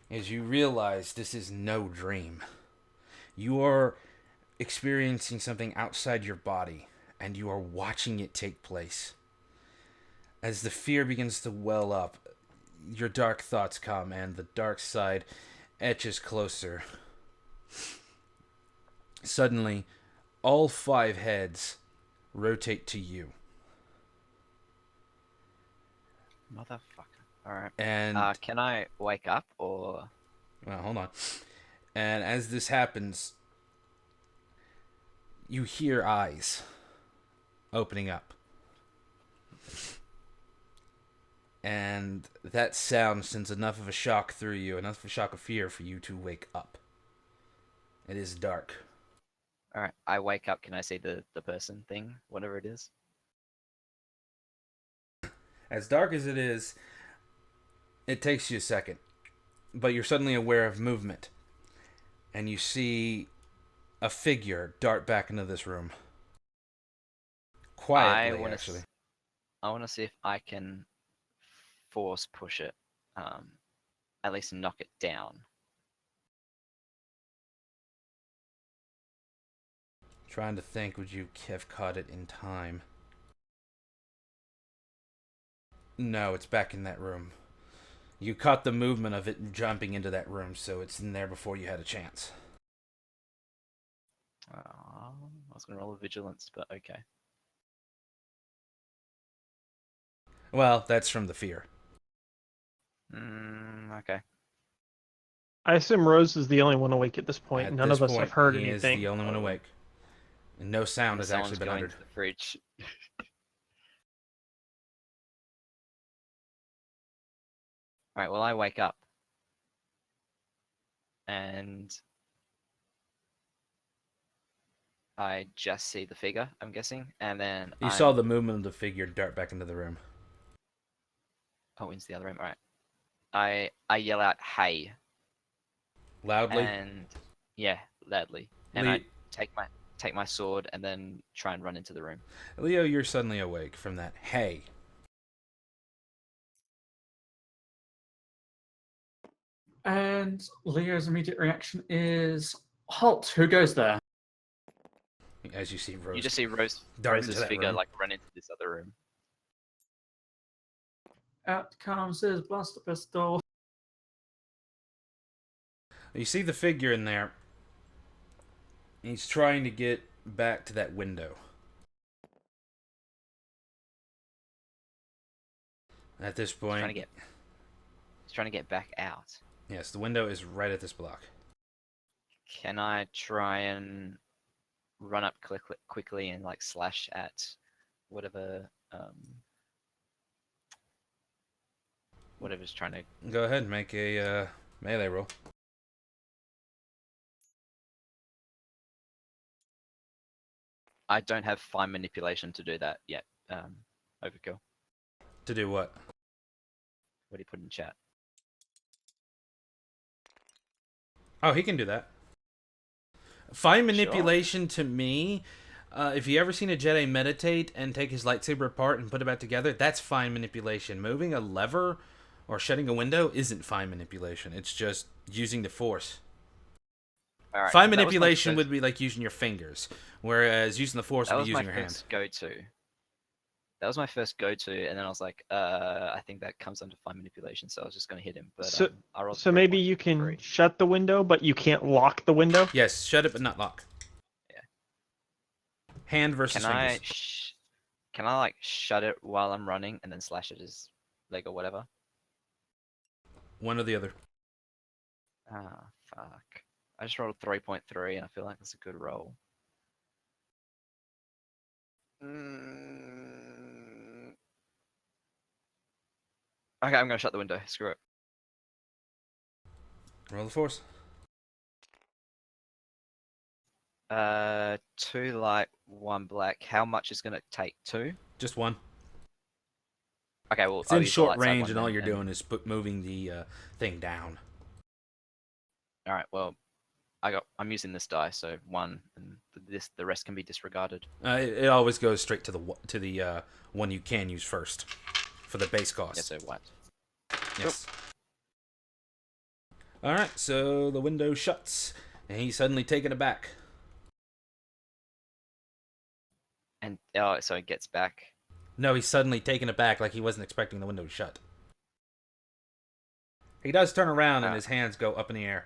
is you realize this is no dream. You are experiencing something outside your body, and you are watching it take place. As the fear begins to well up, your dark thoughts come, and the dark side etches closer. Suddenly, all 5 heads rotate to you. Motherfucker. Alright. And, Can I wake up or... well, hold on. And as this happens, you hear eyes opening up. And that sound sends enough of a shock through you, enough of a shock of fear for you to wake up. It is dark. Alright, I wake up. Can I see the person thing? Whatever it is? As dark as it is, it takes you a second. But you're suddenly aware of movement. And you see a figure dart back into this room. Quietly, actually. I want to see if I can force push it. At least knock it down. Trying to think, would you have caught it in time? No, it's back in that room. You caught the movement of it jumping into that room, so it's in there before you had a chance. I was going to roll a vigilance, but okay. Well, that's from the fear. Okay. I assume Rose is the only one awake at this point. At None this of us point, have heard he anything. is the only one awake. And no sound has Someone's actually been going uttered. to the fridge. Alright, well, I wake up. And I just see the figure, I'm guessing. And then You saw the movement of the figure dart back into the room. Oh, into the other room. Alright. I yell out, "Hey!" Loudly? And yeah, loudly. And I take my sword and then try and run into the room. Leo, you're suddenly awake from that hey. And Leo's immediate reaction is, "Halt! Who goes there?" As you see Rose. You just see dart into Rose's that figure room. like run into this other room. Out comes his blaster pistol. You see the figure in there. He's trying to get back to that window. At this point, He's trying to get back out. yes, the window is right at this block. Can I try and run up quickly and like slash at whatever's trying to... Go ahead and make a melee roll. I don't have fine manipulation to do that yet. Overkill. To do what? What do you put in chat? Oh, he can do that. Fine Sure. manipulation to me. If you ever seen a Jedi meditate and take his lightsaber apart and put it back together, that's fine manipulation. Moving a lever or shutting a window isn't fine manipulation. It's just using the Force. All right, Fine 'cause that was my manipulation first- would be like using your fingers, whereas using the Force That would was be my using your hand. first go-to. That was my first go-to, and then I was like, I think that comes under fine manipulation, so I was just gonna hit him. But So- I rolled So maybe you can 3.3. shut the window, but you can't lock the window. Yes, shut it but not lock. Yeah. Hand versus Can I fingers. can I like shut it while I'm running and then slash at his leg or whatever? One or the other. Ah, fuck. I just rolled 3.3 and I feel like that's a good roll. Okay, I'm gonna shut the window. Screw it. Roll the Force. 2 light, 1 black. How much is gonna take? 2? Just one. Okay, well, It's I'll in use the short light side range, one and all then, you're doing is moving the thing down. All right, well, I'm using this die, so 1, and the rest can be disregarded. It always goes straight to the one you can use first for the base cost. Yeah, so white. Yes. All right, so the window shuts, and he's suddenly taken aback. And so it gets back. No, he's suddenly taken aback, like he wasn't expecting the window to shut. He does turn around, and his hands go up in the air.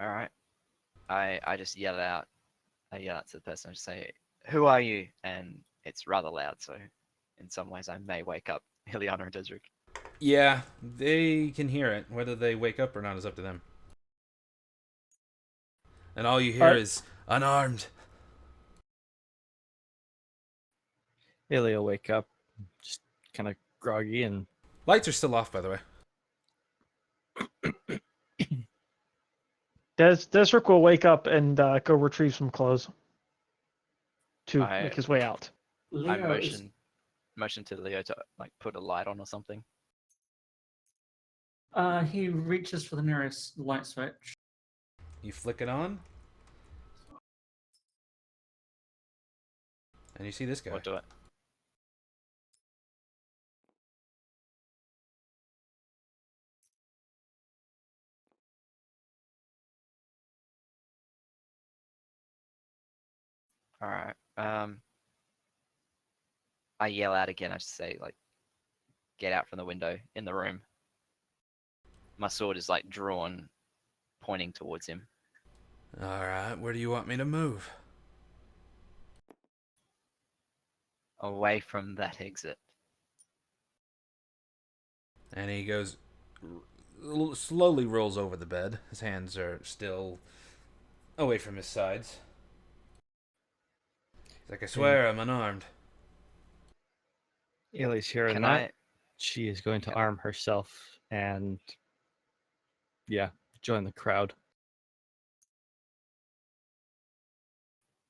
All right. I just yell out. I yell out to the person. I just say, "Who are you?" And it's rather loud, so in some ways I may wake up Ileana and Desric. Yeah, they can hear it. Whether they wake up or not is up to them. And all you hear is unarmed. Haley will wake up, just kind of groggy, and Lights are still off, by the way. Desric will wake up and go retrieve some clothes to I- make his way out. I Leo is, motion to Leo to like put a light on or something. he reaches for the nearest light switch. You flick it on, and you see this guy. Or do it. All right. I yell out again. I just say like, "Get out from the window in the room." My sword is like drawn, pointing towards him. All right, where do you want me to move? Away from that exit. And he goes, slowly rolls over the bed. His hands are still away from his sides. He's like, I swear I'm unarmed. Haley's hearing Can that. I? She is going to arm herself and, yeah, join the crowd.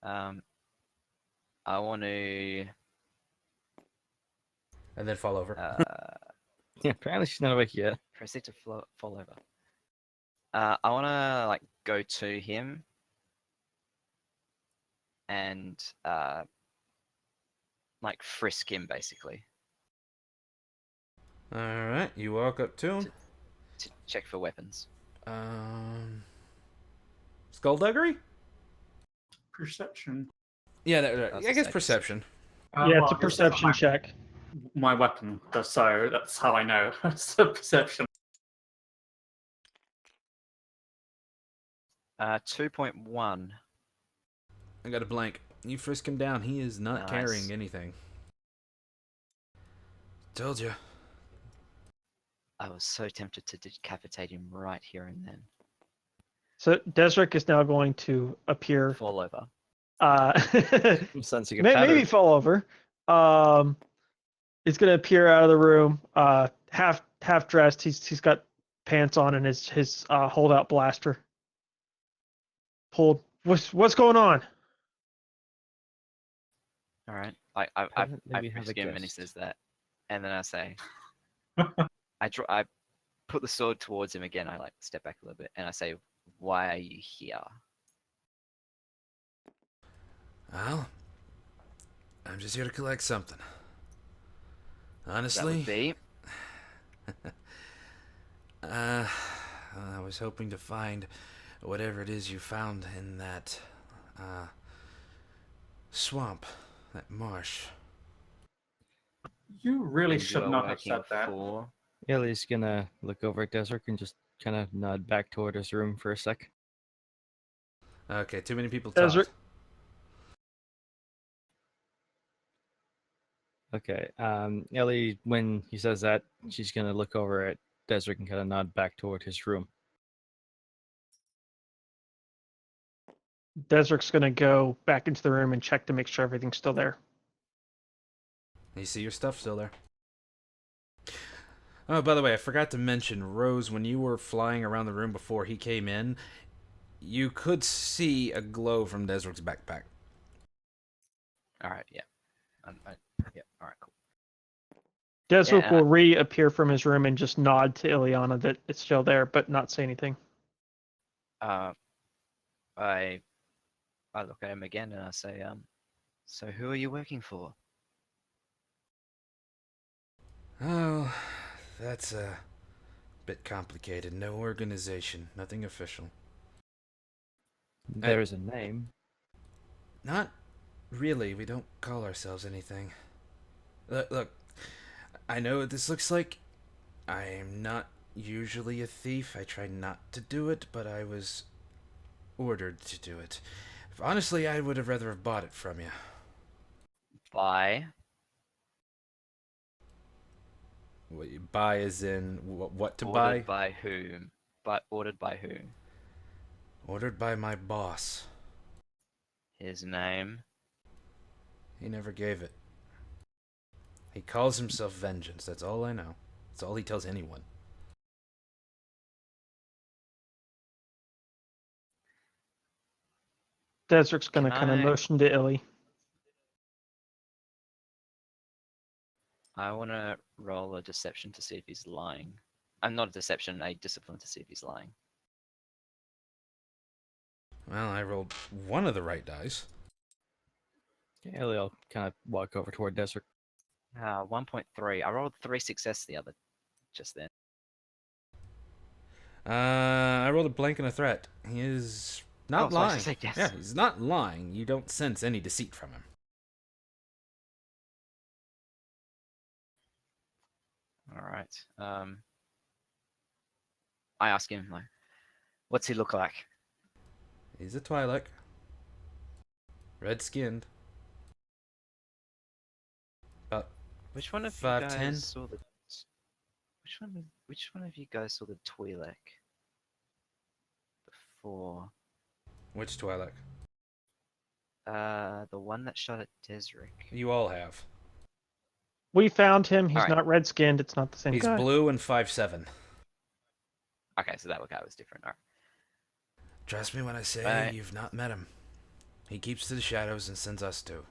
I want to. And then fall over. Yeah, apparently she's not awake yet. Proceed to fall over. I want to like go to him and like frisk him basically All right, you walk up to him. to check for weapons. Skullduggery? Perception. Yeah, That's I a guess safe perception. Yeah, it's a Well, perception check. My weapon, so that's how I know. It's a perception. 2.1. I got a blank. You frisk him down. He is not Nice. carrying anything. Told you. I was so tempted to decapitate him right here and then. So Desric is now going to appear. Fall over. Sensing a Maybe pattern. fall over. He's gonna appear out of the room, half dressed. He's got pants on and his holdout blaster. pulled. What's going on? All right. I Apparently we have a frisk him and he guest. says that, and then I say, I put the sword towards him again. I like step back a little bit and I say, "Why are you here?" Well, I'm just here to collect something. That would Honestly, be. I was hoping to find whatever it is you found in that swamp, that marsh. You really And you should are not have working said that. for. Ellie's gonna look over at Desert and just kind of nod back toward his room for a sec. Okay, too many people Desert. talked. Okay. Ellie, when he says that, she's gonna look over at Desert and kind of nod back toward his room. Desert's gonna go back into the room and check to make sure everything's still there. You see your stuff still there. Oh, by the way, I forgot to mention, Rose, when you were flying around the room before he came in, you could see a glow from Desert's backpack. All right. Yeah. Yeah. All right. Cool. Desert Yeah, will reappear from his room and just nod to Ileana that it's still there, but not say anything. I I look at him again and I say, so who are you working for? Oh, that's a bit complicated. No organization, nothing official. There is a name. Not really. We don't call ourselves anything. Look, I know what this looks like. I am not usually a thief. I try not to do it, but I was ordered to do it. Honestly, I would have rather have bought it from you. By. What you buy is in what to Ordered buy? by whom? But ordered by who? Ordered by my boss. His name. He never gave it. He calls himself Vengeance. That's all I know. That's all he tells anyone. Desert's gonna Can kind of I? motion to Illy. I want to roll a deception to see if he's lying. I'm not a deception, a discipline to see if he's lying. Well, I rolled one of the right dice. Ellie will kind of walk over toward Desert. 1.3. I rolled 3 success the other just then. I rolled a blank and a threat. He is not Oh, so I lying. should say yes. Yeah, he's not lying. You don't sense any deceit from him. All right. I ask him like, what's he look like? He's a Twi'lek. Red skinned. About Which one of you 5'10". guys saw the? Which one of you guys saw the Twi'lek before? Which Twi'lek? The one that shot at Desric. You all have. We found him. He's Alright. not red skinned. It's not the same He's guy. blue and 5'7". Okay, so that guy was different. All right. Trust me when I say Right. you've not met him. He keeps to the shadows and sends us to.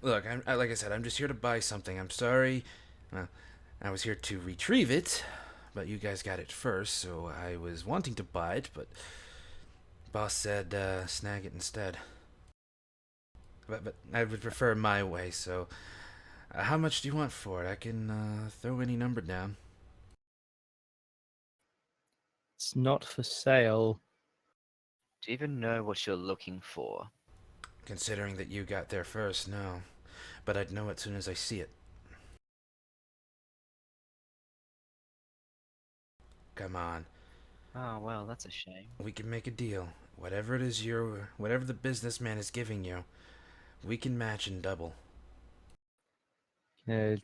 Look, like I said, I'm just here to buy something. I'm sorry. I was here to retrieve it, but you guys got it first, so I was wanting to buy it, but boss said snag it instead. But I would prefer my way, so how much do you want for it? I can throw any number down. It's not for sale. Do you even know what you're looking for? Considering that you got there first, no. But I'd know it soon as I see it. Come on. Oh well, that's a shame. We can make a deal. Whatever it is whatever the businessman is giving you, we can match and double. Uh,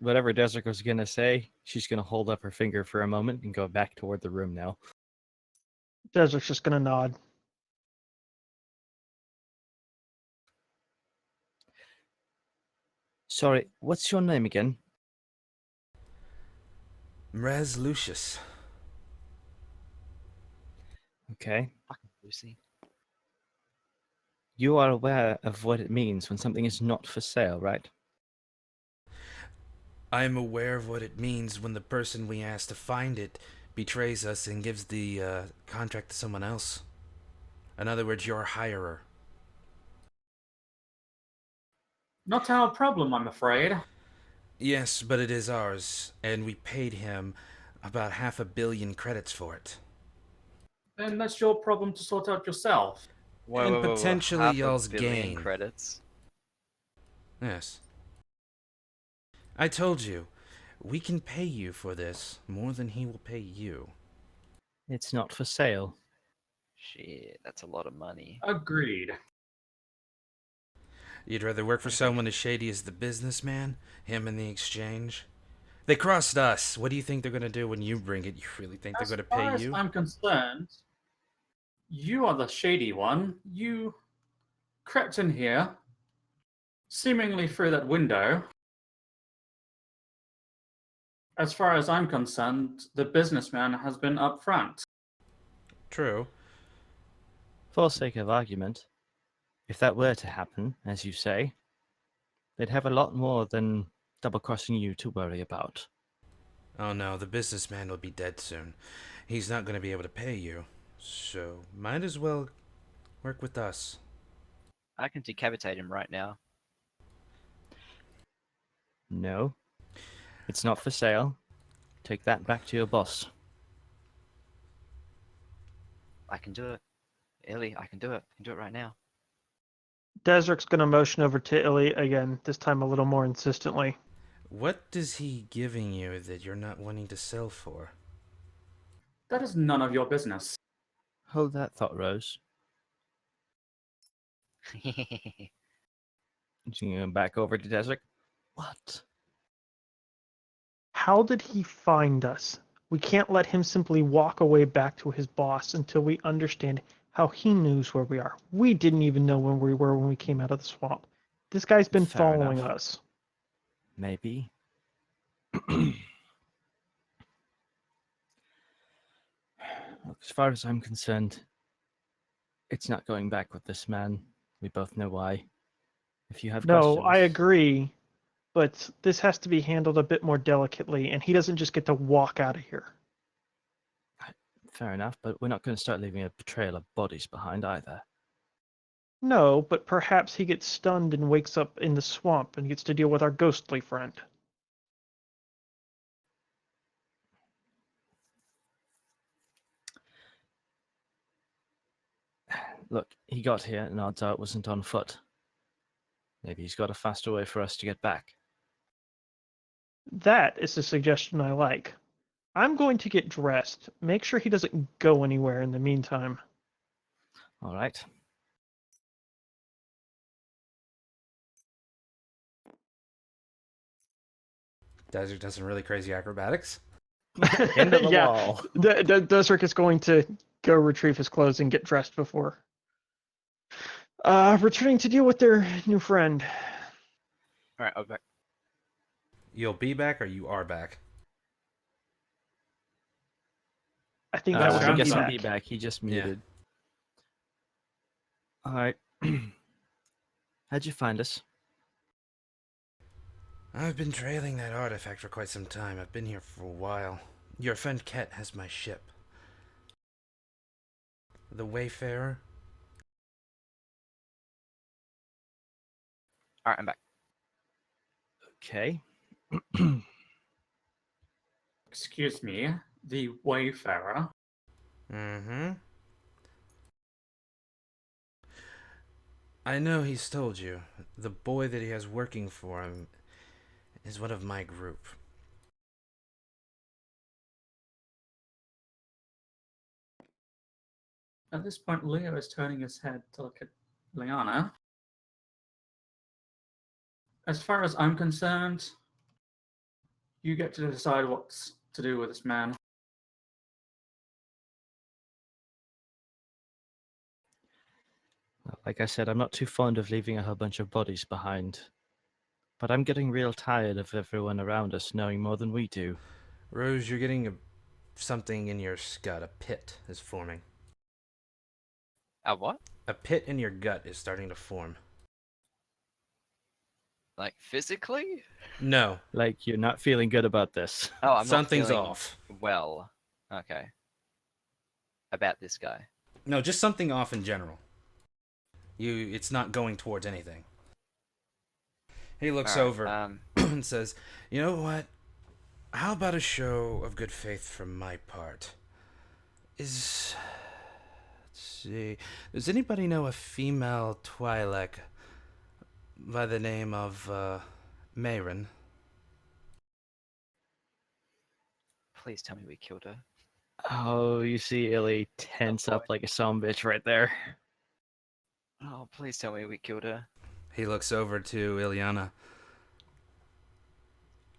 whatever Desert was gonna say, she's gonna hold up her finger for a moment and go back toward the room now. Desert's just gonna nod. Sorry, what's your name again? Mraz Lucius. Okay. Fucking Lucy. You are aware of what it means when something is not for sale, right? I am aware of what it means when the person we ask to find it betrays us and gives the contract to someone else. In other words, your hirer. Not our problem, I'm afraid. Yes, but it is ours, and we paid him about 500 million credits for it. Then that's your problem to sort out yourself. And potentially y'all's 500 million gain. credits. Yes. I told you, we can pay you for this more than he will pay you. It's not for sale. Shit, that's a lot of money. Agreed. You'd rather work for someone as shady as the businessman? Him in the exchange? They crossed us. What do you think they're gonna do when you bring it? You really think they're As gonna far pay as you? I'm concerned, you are the shady one. You crept in here, seemingly through that window. As far as I'm concerned, the businessman has been upfront. True. For sake of argument, if that were to happen, as you say, they'd have a lot more than double-crossing you to worry about. Oh no, the businessman will be dead soon. He's not gonna be able to pay you. So, might as well work with us. I can decapitate him right now. No, it's not for sale. Take that back to your boss. I can do it. Ellie, I can do it. I can do it right now. Desert's going to motion over to Illy again, this time a little more insistently. What is he giving you that you're not wanting to sell for? That is none of your business. Hold that thought, Rose. Going back over to Desert. What? How did he find us? We can't let him simply walk away back to his boss until we understand how he knows where we are. We didn't even know where we were when we came out of the swamp. This guy's been Fair following enough. us. Maybe. Look, as far as I'm concerned, it's not going back with this man. We both know why. If you have No, questions, I agree, but this has to be handled a bit more delicately, and he doesn't just get to walk out of here. fair enough, but we're not going to start leaving a trail of bodies behind either. No, but perhaps he gets stunned and wakes up in the swamp and gets to deal with our ghostly friend. Look, he got here, and odds are it wasn't on foot. Maybe he's got a faster way for us to get back. That is a suggestion I like. I'm going to get dressed. Make sure he doesn't go anywhere in the meantime. All right. Desert does some really crazy acrobatics. Into the yeah, wall. Desric is going to go retrieve his clothes and get dressed before returning to deal with their new friend. Alright, I'll be back. You'll be back or you are back? I think that was Sure. a He Be doesn't back. be back. He just Yeah. muted. All right. How'd you find us? I've been trailing that artifact for quite some time. I've been here for a while. Your friend Ket has my ship. The Wayfarer? Alright, I'm back. Okay. Excuse me, the Wayfarer. Mm-hmm. I know he's told you. The boy that he has working for him is one of my group. At this point, Leo is turning his head to look at Liana. As far as I'm concerned, you get to decide what to do with this man. Like I said, I'm not too fond of leaving a whole bunch of bodies behind. But I'm getting real tired of everyone around us knowing more than we do. Rose, you're getting something in your gut. A pit is forming. What? A pit in your gut is starting to form. Like physically? No, Like you're not feeling good about this. Oh, I'm not something's feeling off. well. Okay. About this guy. No, just something off in general. It's not going towards anything. He looks Alright, over and says, "You know what? How about a show of good faith from my part? Let's see. Does anybody know a female Twi'lek by the name of Mayron?" please tell me we killed her. Oh, you see Illy tense up like a son bitch right there. Oh, please tell me we killed her. He looks over to Ilyana.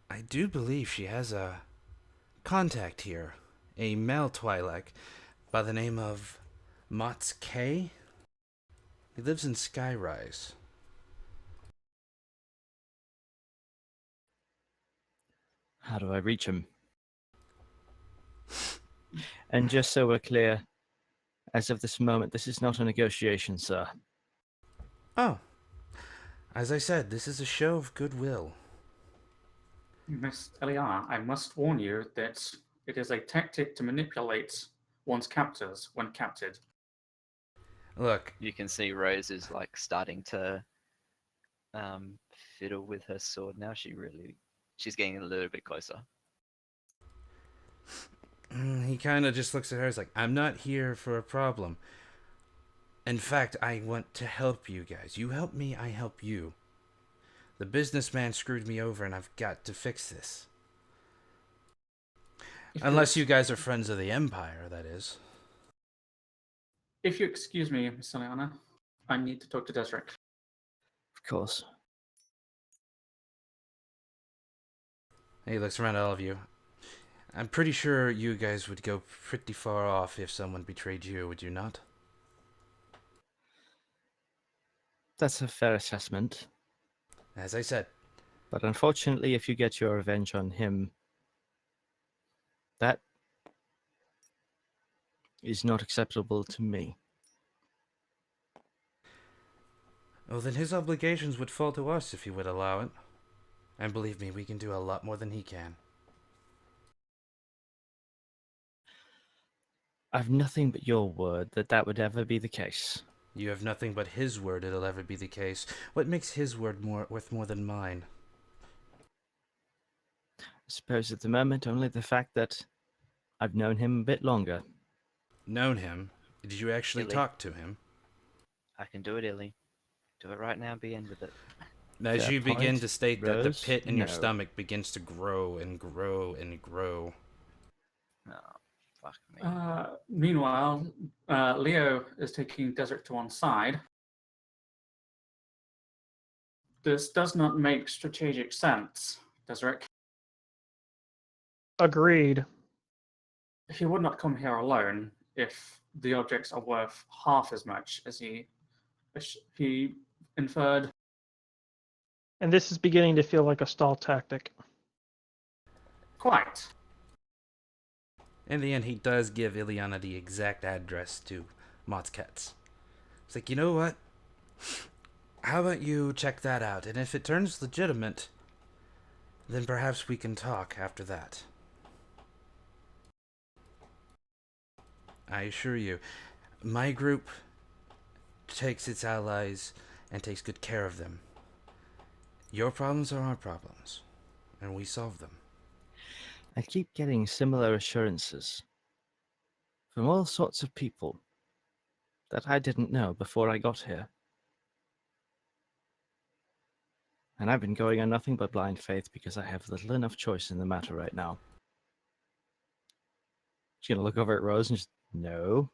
"I do believe she has a contact here, a male Twi'lek by the name of Mott's K. He lives in Skyrise." How do I reach him? And just so we're clear, as of this moment, this is not a negotiation, sir. Oh, as I said, this is a show of goodwill. Miss Eliana, I must warn you that it is a tactic to manipulate one's captors when captured. Look, You can see Rose is like starting to fiddle with her sword now. She's getting a little bit closer. he kind of just looks at her. He's like, "I'm not here for a problem. In fact, I want to help you guys. You help me, I help you. The businessman screwed me over, and I've got to fix this. Unless you guys are friends of the Empire, that is." If you excuse me, Miss Eliana, I need to talk to Desric. Of course. He looks around at all of you. "I'm pretty sure you guys would go pretty far off if someone betrayed you, would you not?" That's a fair assessment. As I said, But unfortunately, if you get your revenge on him, that is not acceptable to me. well, then his obligations would fall to us if he would allow it. And believe me, we can do a lot more than he can. I've nothing but your word that that would ever be the case. You have nothing but his word it'll ever be the case. What makes his word worth more than mine? I suppose at the moment only the fact that I've known him a bit longer. Known him? Did you actually Illy. talk to him? I can do it, Illy. Do it right now and be in with it. As Fair you begin point, to state that, the Rose, pit in your no. stomach begins to grow and grow and grow. Oh, fuck me. Meanwhile, Leo is taking Desric to one side. This does not make strategic sense, Desric. Agreed. He would not come here alone if the objects are worth half as much as he inferred. And this is beginning to feel like a stall tactic. Quite. In the end, he does give Ilyana the exact address to Motzketz. It's like, you know what? How about you check that out? And if it turns legitimate, then perhaps we can talk after that. I assure you, my group takes its allies and takes good care of them. Your problems are our problems, and we solve them. I keep getting similar assurances from all sorts of people that I didn't know before I got here. And I've been going on nothing but blind faith because I have little enough choice in the matter right now. She's gonna look over at Rose and just, no.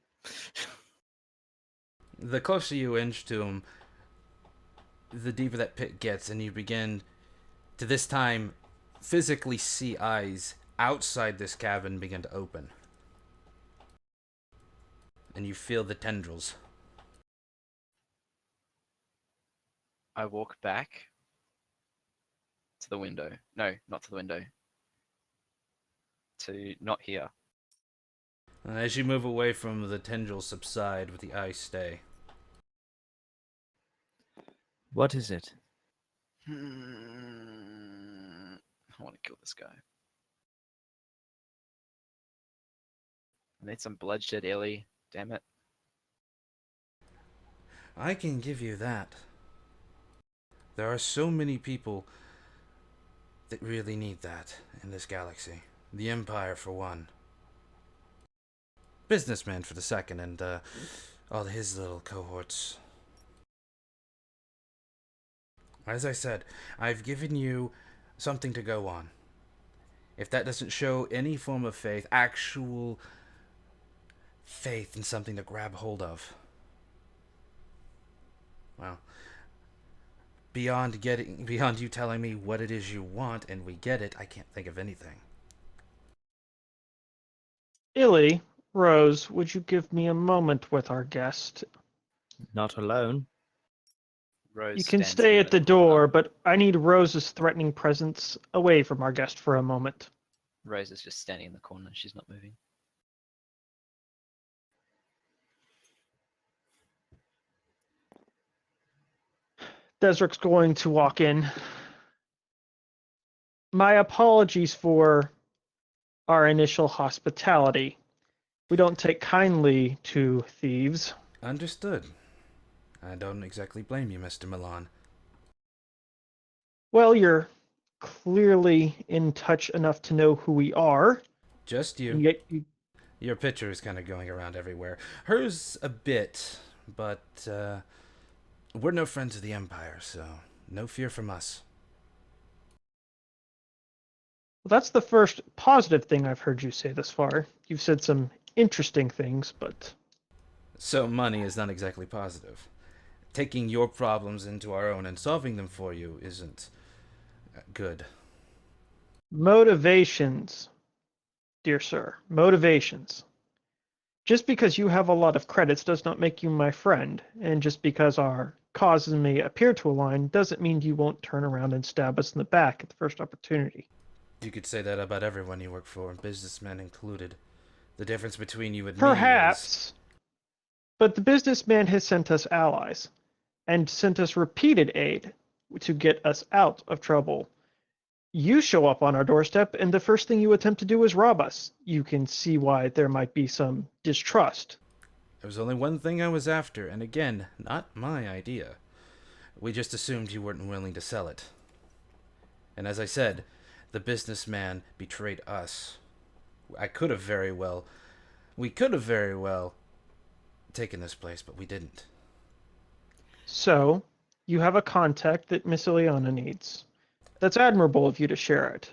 The closer you inch to him, the deeper that pit gets, and you begin to this time physically see eyes outside this cabin begin to open. And you feel the tendrils. I walk back to the window. No, not to the window. To not here. As you move away from the tendrils subside with the ice stay. What is it? I want to kill this guy. I need some bloodshed, Ellie. Damn it. I can give you that. There are so many people that really need that in this galaxy. The Empire, for one. Businessman for the second, and all his little cohorts. As I said, I've given you something to go on. If that doesn't show any form of faith, actual faith in something to grab hold of, well, beyond you telling me what it is you want and we get it, I can't think of anything. Illy, Rose, would you give me a moment with our guest? Not alone. Rose You can stands stay in at the door, but I need Rose's threatening presence away from our guest for a moment. Rose is just standing in the corner. She's not moving. Desric's going to walk in. My apologies for our initial hospitality. We don't take kindly to thieves. Understood. I don't exactly blame you, Mr. Milan. Well, you're clearly in touch enough to know who we are. Just you. And yet you Your picture is kind of going around everywhere. Hers a bit, but we're no friends of the Empire, so no fear from us. Well, that's the first positive thing I've heard you say thus far. You've said some interesting things, but So money is not exactly positive. Taking your problems into our own and solving them for you isn't good. motivations, dear sir, motivations. Just because you have a lot of credits does not make you my friend, and just because our causes may appear to align doesn't mean you won't turn around and stab us in the back at the first opportunity. You could say that about everyone you work for, businessmen included. The difference between you and me is... Perhaps, but the businessman has sent us allies, and sent us repeated aid to get us out of trouble. You show up on our doorstep, and the first thing you attempt to do is rob us. You can see why there might be some distrust. There was only one thing I was after, and again, not my idea. We just assumed you weren't willing to sell it. And as I said, the businessman betrayed us. We could have very well taken this place, but we didn't. So, you have a contact that Miss Ileana needs. That's admirable of you to share it.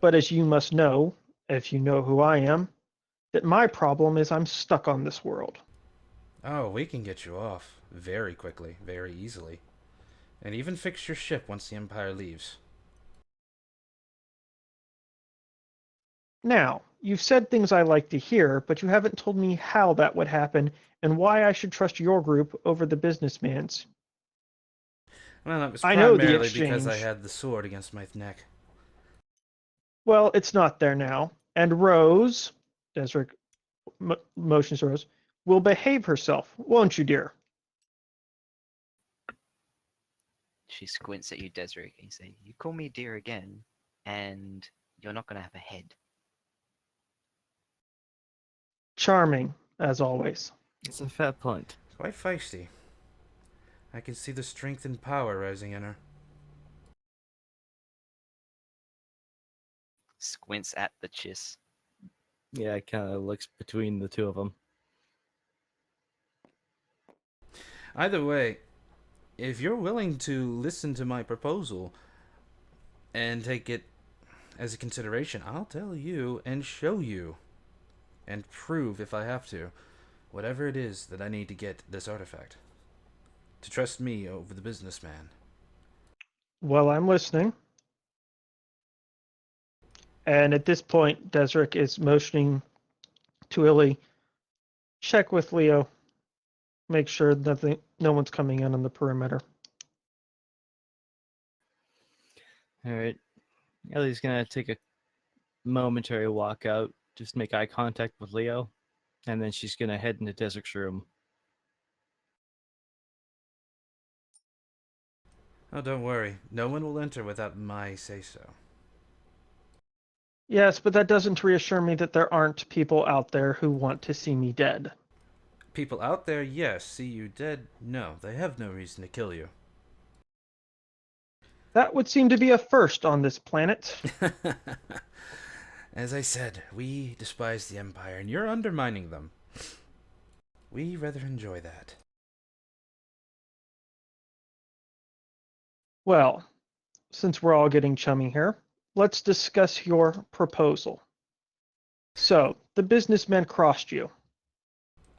But as you must know, if you know who I am, that my problem is I'm stuck on this world. Oh, we can get you off very quickly, very easily. And even fix your ship once the Empire leaves. Now, you've said things I like to hear, but you haven't told me how that would happen and why I should trust your group over the businessman's. Well, that was I know the primarily because I exchange. had the sword against my neck. Well, it's not there now. And Rose, Desric motions to Rose, will behave herself, won't you, dear? She squints at you, Desiree, and you say, "You call me dear again, and you're not going to have a head." Charming, as always. It's a fair point. Quite feisty. I can see the strength and power rising in her. Squints at the chiss. Yeah, it kind of looks between the two of them. Either way, if you're willing to listen to my proposal and take it as a consideration, I'll tell you and show you and prove, if I have to, whatever it is that I need to get this artifact. To trust me over the businessman. Well, I'm listening. And at this point, Desric is motioning to Illy. Check with Leo. Make sure no one's coming in on the perimeter. All right. Ellie's gonna take a momentary walk out, just make eye contact with Leo, And then she's gonna head into Desert's room. Oh, don't worry. No one will enter without my say-so. Yes, but that doesn't reassure me that there aren't people out there who want to see me dead. People out there, yes. See you dead? No, they have no reason to kill you. That would seem to be a first on this planet. As I said, we despise the Empire, and you're undermining them. We rather enjoy that. Well, since we're all getting chummy here, let's discuss your proposal. So, the businessman crossed you.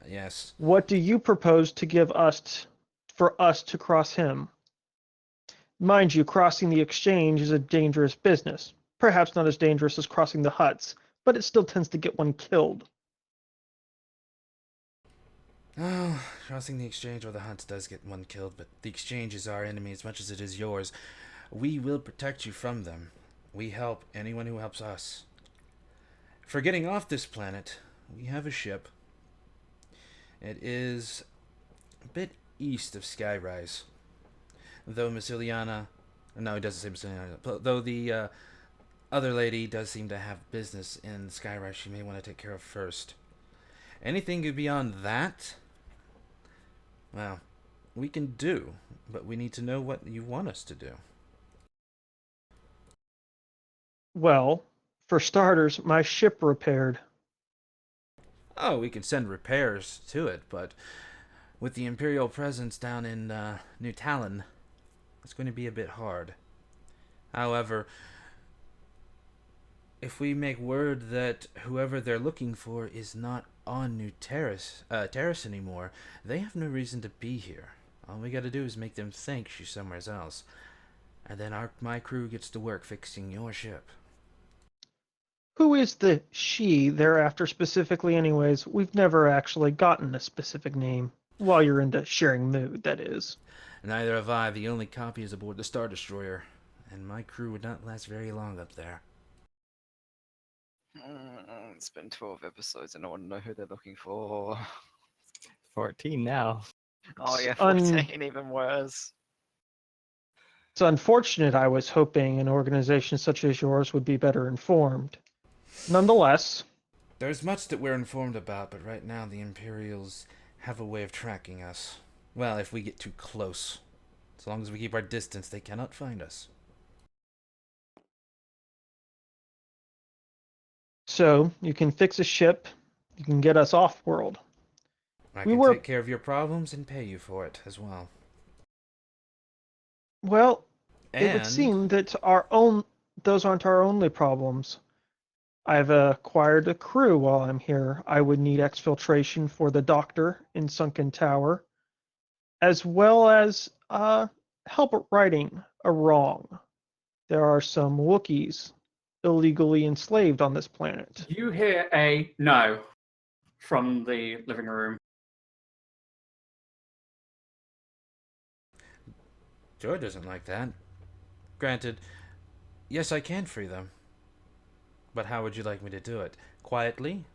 Yes. What do you propose to give us for us to cross him? Mind you, crossing the exchange is a dangerous business. Perhaps not as dangerous as crossing the huts, but it still tends to get one killed. Oh, crossing the exchange or the hunt does get one killed, but the exchange is our enemy as much as it is yours. We will protect you from them. We help anyone who helps us. For getting off this planet, we have a ship. It is a bit east of Skyrise. Though Massiliana... No, it doesn't say Massiliana. Though the other lady does seem to have business in Skyrise she may want to take care of first. Anything beyond that... Well, we can do, but we need to know what you want us to do. Well, for starters, my ship repaired. Oh, we can send repairs to it, but with the Imperial presence down in New Talon, it's going to be a bit hard. However, if we make word that whoever they're looking for is not on New Terrace anymore, they have no reason to be here. All we gotta do is make them think she's somewhere else. And then my crew gets to work fixing your ship. Who is the she they're after specifically anyways? We've never actually gotten a specific name. While you're into sharing mood, that is. Neither have I. The only copy is aboard the Star Destroyer, and my crew would not last very long up there. It's been 12 episodes and I want to know who they're looking for. 14 now. Oh yeah, Un- 14, even worse. It's unfortunate. I was hoping an organization such as yours would be better informed. Nonetheless, There's much that we're informed about, but right now the Imperials have a way of tracking us. Well, if we get too close. As long as we keep our distance, they cannot find us. so you can fix a ship, you can get us off world. I We can were- take care of your problems and pay you for it as well. Well, And it would seem that those aren't our only problems. I've acquired a crew while I'm here. I would need exfiltration for the doctor in Sunken Tower, as well as help righting a wrong. There are some Wookiees illegally enslaved on this planet. You hear a no from the living room. Joy doesn't like that. Granted, yes, I can free them. But how would you like me to do it? Quietly?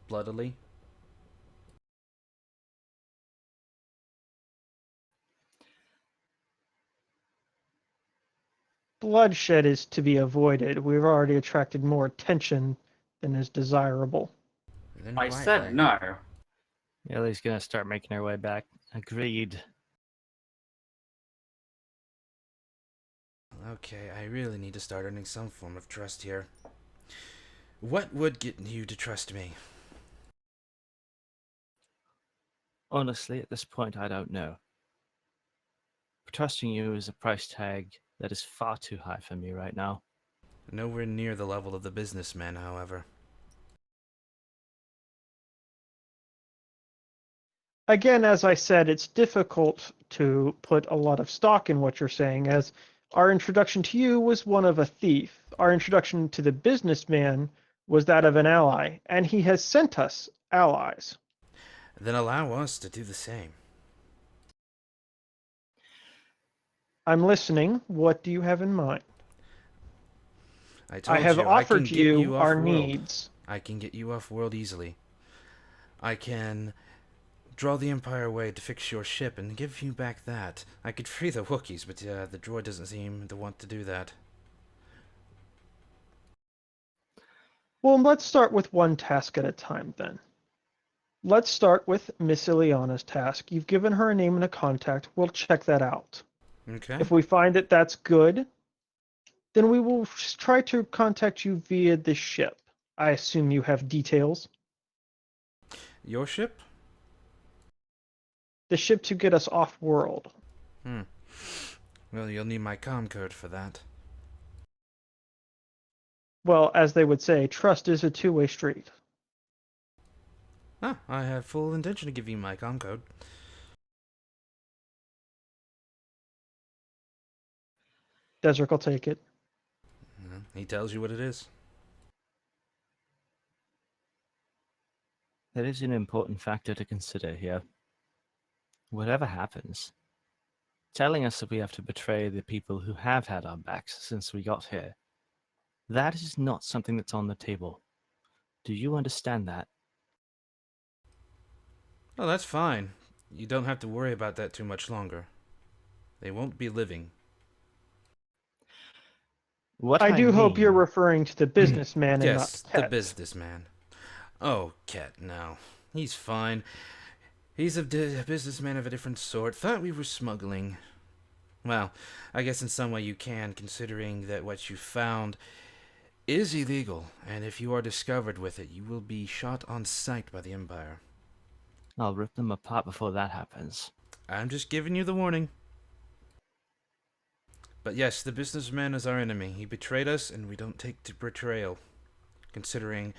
Bloodily? Bloodshed is to be avoided. We've already attracted more attention than is desirable. Then I quietly. said no. Ellie's gonna start making her way back. Agreed. Okay, I really need to start earning some form of trust here. What would get you to trust me? Honestly, at this point, I don't know. Trusting you is a price tag that is far too high for me right now. Nowhere near the level of the businessman, however. Again, as I said, it's difficult to put a lot of stock in what you're saying, as our introduction to you was one of a thief. Our introduction to the businessman was that of an ally, and he has sent us allies. Then allow us to do the same. I'm listening. What do you have in mind? I told I have you, offered I can get you our off-world. needs. I can get you off-world easily. I can draw the Empire away to fix your ship and give you back that. I could free the Wookiees, but the droid doesn't seem to want to do that. Well, let's start with one task at a time then. Let's start with Miss Ileana's task. You've given her a name and a contact. We'll check that out. Okay. If we find that that's good, then we will try to contact you via the ship. I assume you have details. Your ship? The ship to get us off-world. Well, you'll need my comm code for that. Well, as they would say, trust is a two-way street. Ah, I had full intention to give you my comm code. Desric will take it. He tells you what it is. That is an important factor to consider here. Whatever happens, telling us that we have to betray the people who have had our backs since we got here, that is not something that's on the table. Do you understand that? Oh, that's fine. You don't have to worry about that too much longer. They won't be living. What I do hope you're mean- referring to the businessman and not Yes, the Ket. businessman. Oh, Ket, no. He's fine. He's a businessman of a different sort. Thought we were smuggling. Well, I guess in some way you can, considering that what you found is illegal, and if you are discovered with it, you will be shot on sight by the Empire. I'll rip them apart before that happens. I'm just giving you the warning. But yes, the businessman is our enemy. He betrayed us, and we don't take to betrayal, considering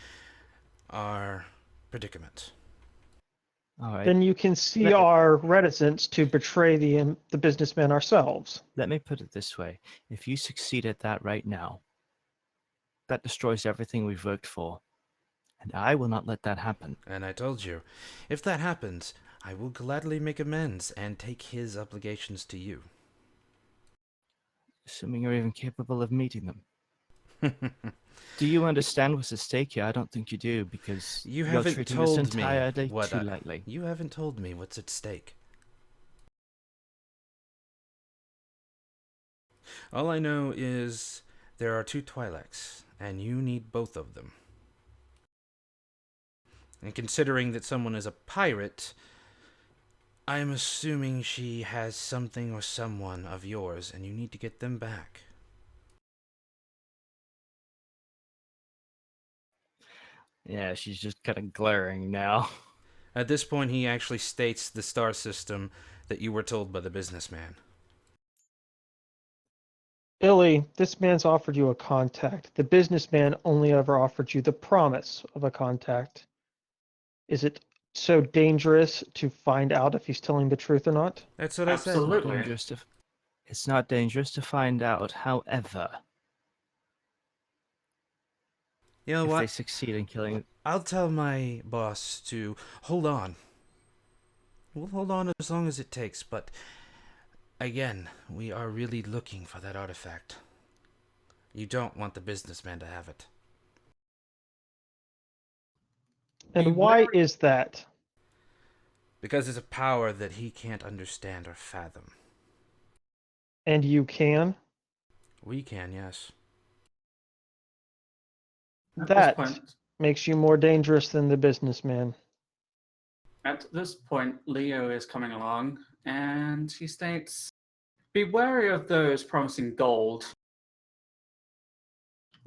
our predicament. All right. Then you can see Let- our reticence to betray the businessman ourselves. Let me put it this way. If you succeed at that right now, that destroys everything we've worked for. And I will not let that happen. And I told you, if that happens, I will gladly make amends and take his obligations to you. Assuming you're even capable of meeting them. Do you understand what's at stake here? I don't think you do, because You you're haven't treating this told me entirely what too lightly. You haven't told me what's at stake. All I know is there are 2 Twi'leks, and you need both of them. And considering that someone is a pirate, I am assuming she has something or someone of yours, and you need to get them back. Yeah, she's just kind of glaring now. At this point, he actually states the star system that you were told by the businessman. Illy, this man's offered you a contact. The businessman only ever offered you the promise of a contact. Is it so dangerous to find out if he's telling the truth or not? That's what I said. Absolutely. It's not dangerous to find out. However, You know if they what? succeed in killing, I'll tell my boss to hold on. We'll hold on as long as it takes, but again, we are really looking for that artifact. You don't want the businessman to have it. And why is that? Because it's a power that he can't understand or fathom. And you can? We can, yes. At That this point, makes you more dangerous than the businessman. At this point, Leo is coming along, and he states, "Be wary of those promising gold.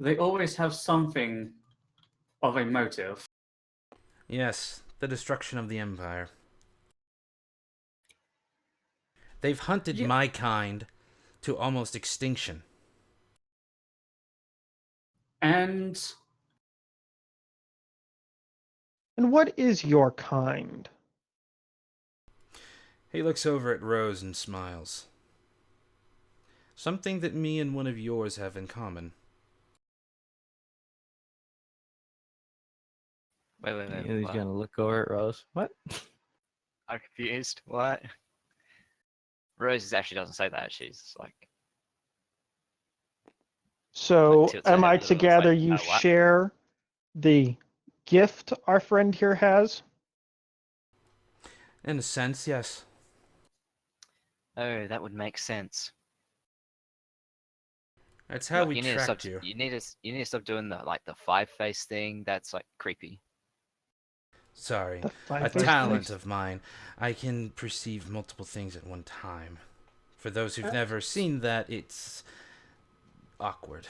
They always have something of a motive." Yes, the destruction of the Empire. They've hunted Yeah. my kind to almost extinction. And And what is your kind? He looks over at Rose and smiles. Something that me and one of yours have in common. Wait. he's What? gonna look over at Rose. What? I'm confused. What? Rose actually doesn't say that. She's like, So, Like, tilts her am head I a little, to it's gather like, you what? share the gift our friend here has? In a sense, yes. Oh, that would make sense. That's how Look, we you need to stop. tracked you. You need to. You need to stop doing the 5-face thing. That's like creepy. Sorry. The A five-face talent thing. of mine. I can perceive multiple things at one time. For those who've Uh, never seen that, it's awkward.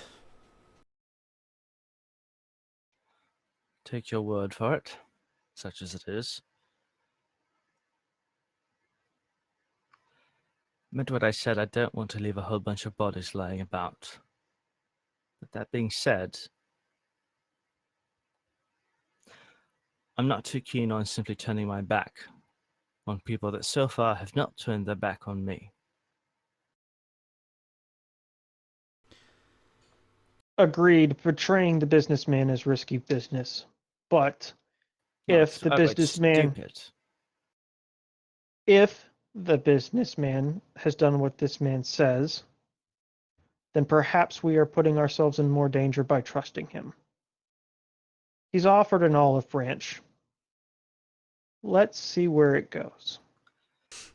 Take your word for it, such as it is. Meant what I said, I don't want to leave a whole bunch of bodies lying about. But that being said, I'm not too keen on simply turning my back on people that so far have not turned their back on me. Agreed. Betraying the businessman is risky business. But No, if it's the outright businessman stupid. if the businessman has done what this man says, then perhaps we are putting ourselves in more danger by trusting him. He's offered an olive branch. Let's see where it goes.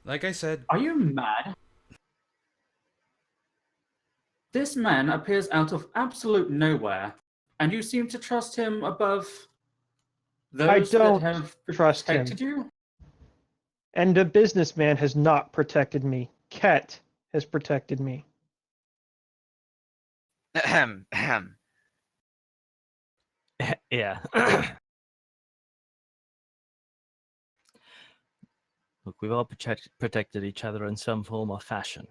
Like I said, Are you mad? This man appears out of absolute nowhere, and you seem to trust him above I those that don't have trust him. protected you? And the businessman has not protected me. Ket has protected me. Ahem. Ahem. Yeah. Look, we've all protected each other in some form or fashion.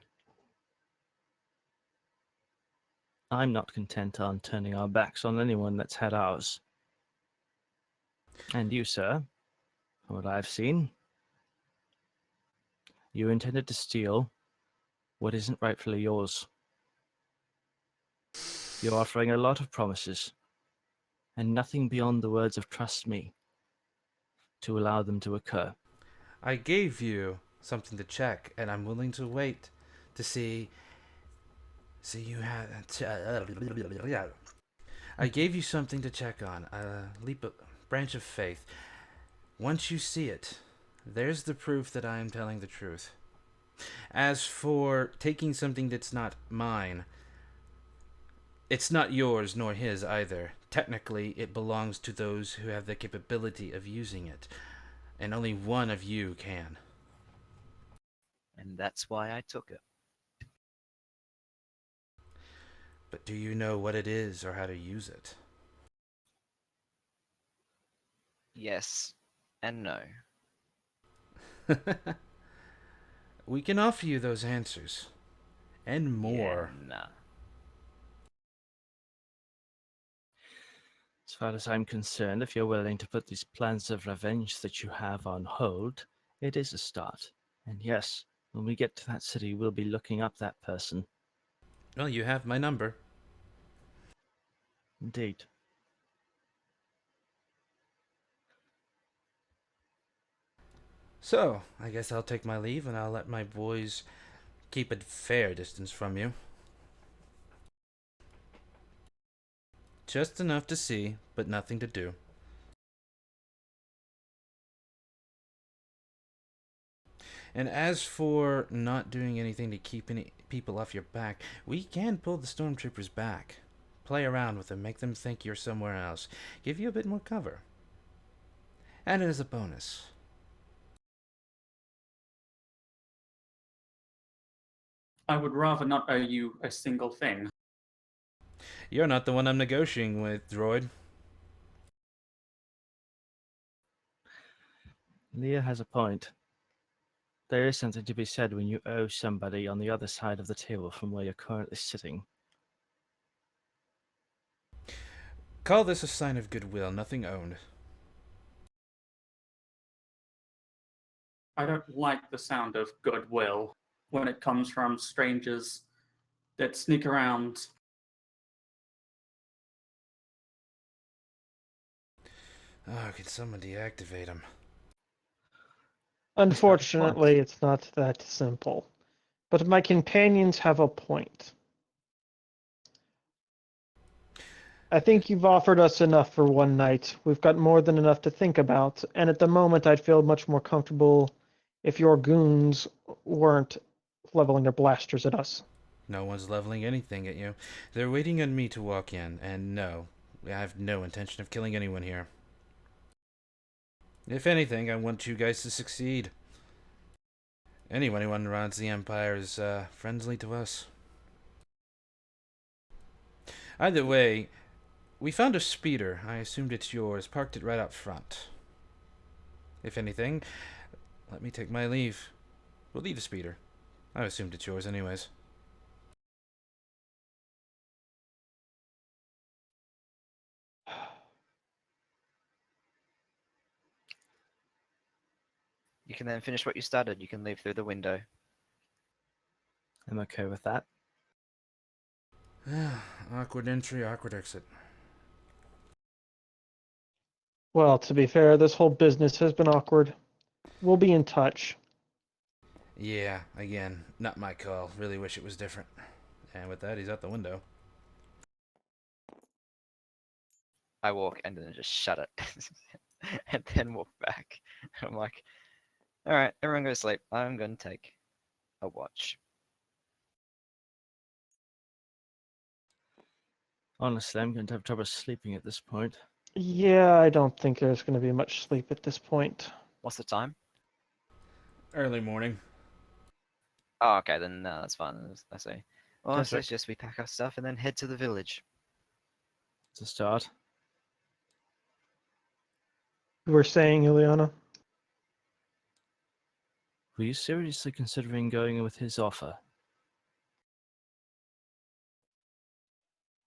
I'm not content on turning our backs on anyone that's had ours. And you, sir, from what I've seen, you intended to steal what isn't rightfully yours. You're offering a lot of promises, and nothing beyond the words of trust me to allow them to occur. I gave you something to check, and I'm willing to wait to see. See, you had. I gave you something to check on. A branch of faith. Once you see it, there's the proof that I am telling the truth. As for taking something that's not mine, it's not yours nor his either. Technically, it belongs to those who have the capability of using it, and only one of you can. And that's why I took it. But do you know what it is or how to use it? Yes, and no. We can offer you those answers. And more. Yeah, nah. As far as I'm concerned, if you're willing to put these plans of revenge that you have on hold, it is a start. And yes, when we get to that city, we'll be looking up that person. Well, you have my number. Indeed. So, I guess I'll take my leave and I'll let my boys keep a fair distance from you. Just enough to see, but nothing to do. And as for not doing anything to keep any people off your back, we can pull the stormtroopers back. Play around with them, make them think you're somewhere else. Give you a bit more cover. And as a bonus, I would rather not owe you a single thing. you're not the one I'm negotiating with, droid. Leah has a point. There is something to be said when you owe somebody on the other side of the table from where you're currently sitting. Call this a sign of goodwill, nothing owned. I don't like the sound of goodwill when it comes from strangers that sneak around. Oh, can someone deactivate him? Unfortunately, it's not that simple. But my companions have a point. I think you've offered us enough for one night. We've got more than enough to think about, and at the moment I'd feel much more comfortable if your goons weren't leveling their blasters at us. No one's leveling anything at you. They're waiting on me to walk in, and no, I have no intention of killing anyone here. If anything, I want you guys to succeed. Anyone who runs the Empire is friendly to us. Either way, we found a speeder. I assumed it's yours. Parked it right out front. If anything, let me take my leave. We'll leave the speeder. I assumed it's yours anyways. You can then finish what you started. You can leave through the window. I'm okay with that. Awkward entry, awkward exit. Well, to be fair, this whole business has been awkward. We'll be in touch. Yeah, again, not my call. Really wish it was different. And with that, he's out the window. I walk and then just shut it. And then walk back. I'm like, all right, everyone go to sleep. I'm going to take a watch. Honestly, I'm going to have trouble sleeping at this point. Yeah, I don't think there's going to be much sleep at this point. What's the time? Early morning. Oh, okay, then no, that's fine. I see. Well, I Perfect. suggest we pack our stuff and then head to the village. To start. You were saying, Ileana? Were you seriously considering going with his offer?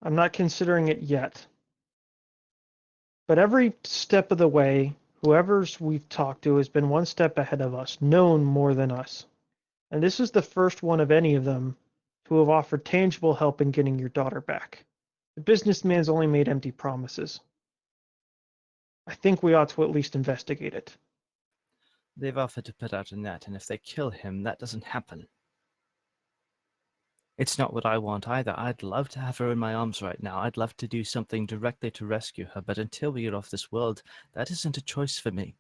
I'm not considering it yet. But every step of the way, whoever's we've talked to has been one step ahead of us, known more than us. And this is the first one of any of them to have offered tangible help in getting your daughter back. The businessman's only made empty promises. I think we ought to at least investigate it. They've offered to put out a net, and if they kill him, that doesn't happen. It's not what I want either. I'd love to have her in my arms right now. I'd love to do something directly to rescue her, but until we get off this world, that isn't a choice for me.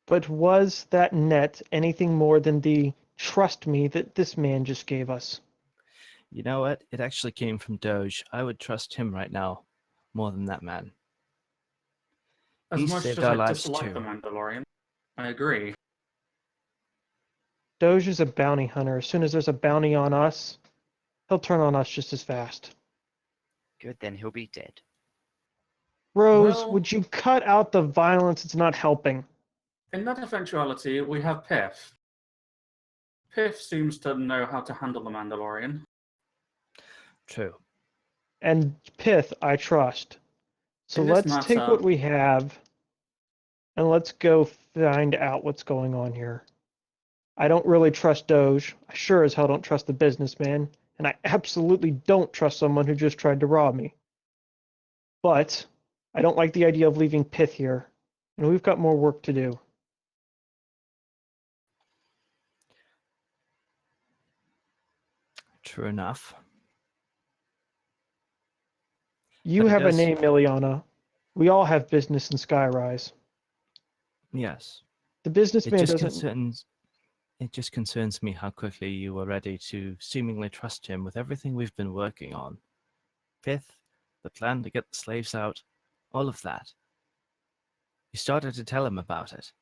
But was that net anything more than the trust me that this man just gave us? You know what? It actually came from Doge. I would trust him right now more than that man. As He much saved as our I lives dislike the too. Mandalorian, I agree. Doge is a bounty hunter. As soon as there's a bounty on us, he'll turn on us just as fast. Good, then he'll be dead. Rose, Well, would you cut out the violence? It's not helping. in that eventuality, we have Piff. Piff seems to know how to handle the Mandalorian. True. And Pith, I trust. So In this let's take what matter, we have and let's go find out what's going on here. I don't really trust Doge. I sure as hell don't trust the businessman. And I absolutely don't trust someone who just tried to rob me. But I don't like the idea of leaving Pith here. And we've got more work to do. True enough. You But it have a does. name, Ileana. We all have business in Skyrise. Yes. The It businessman just doesn't. concerns. It just concerns me how quickly you were ready to seemingly trust him with everything we've been working on. Fifth, the plan to get the slaves out, all of that. You started to tell him about it.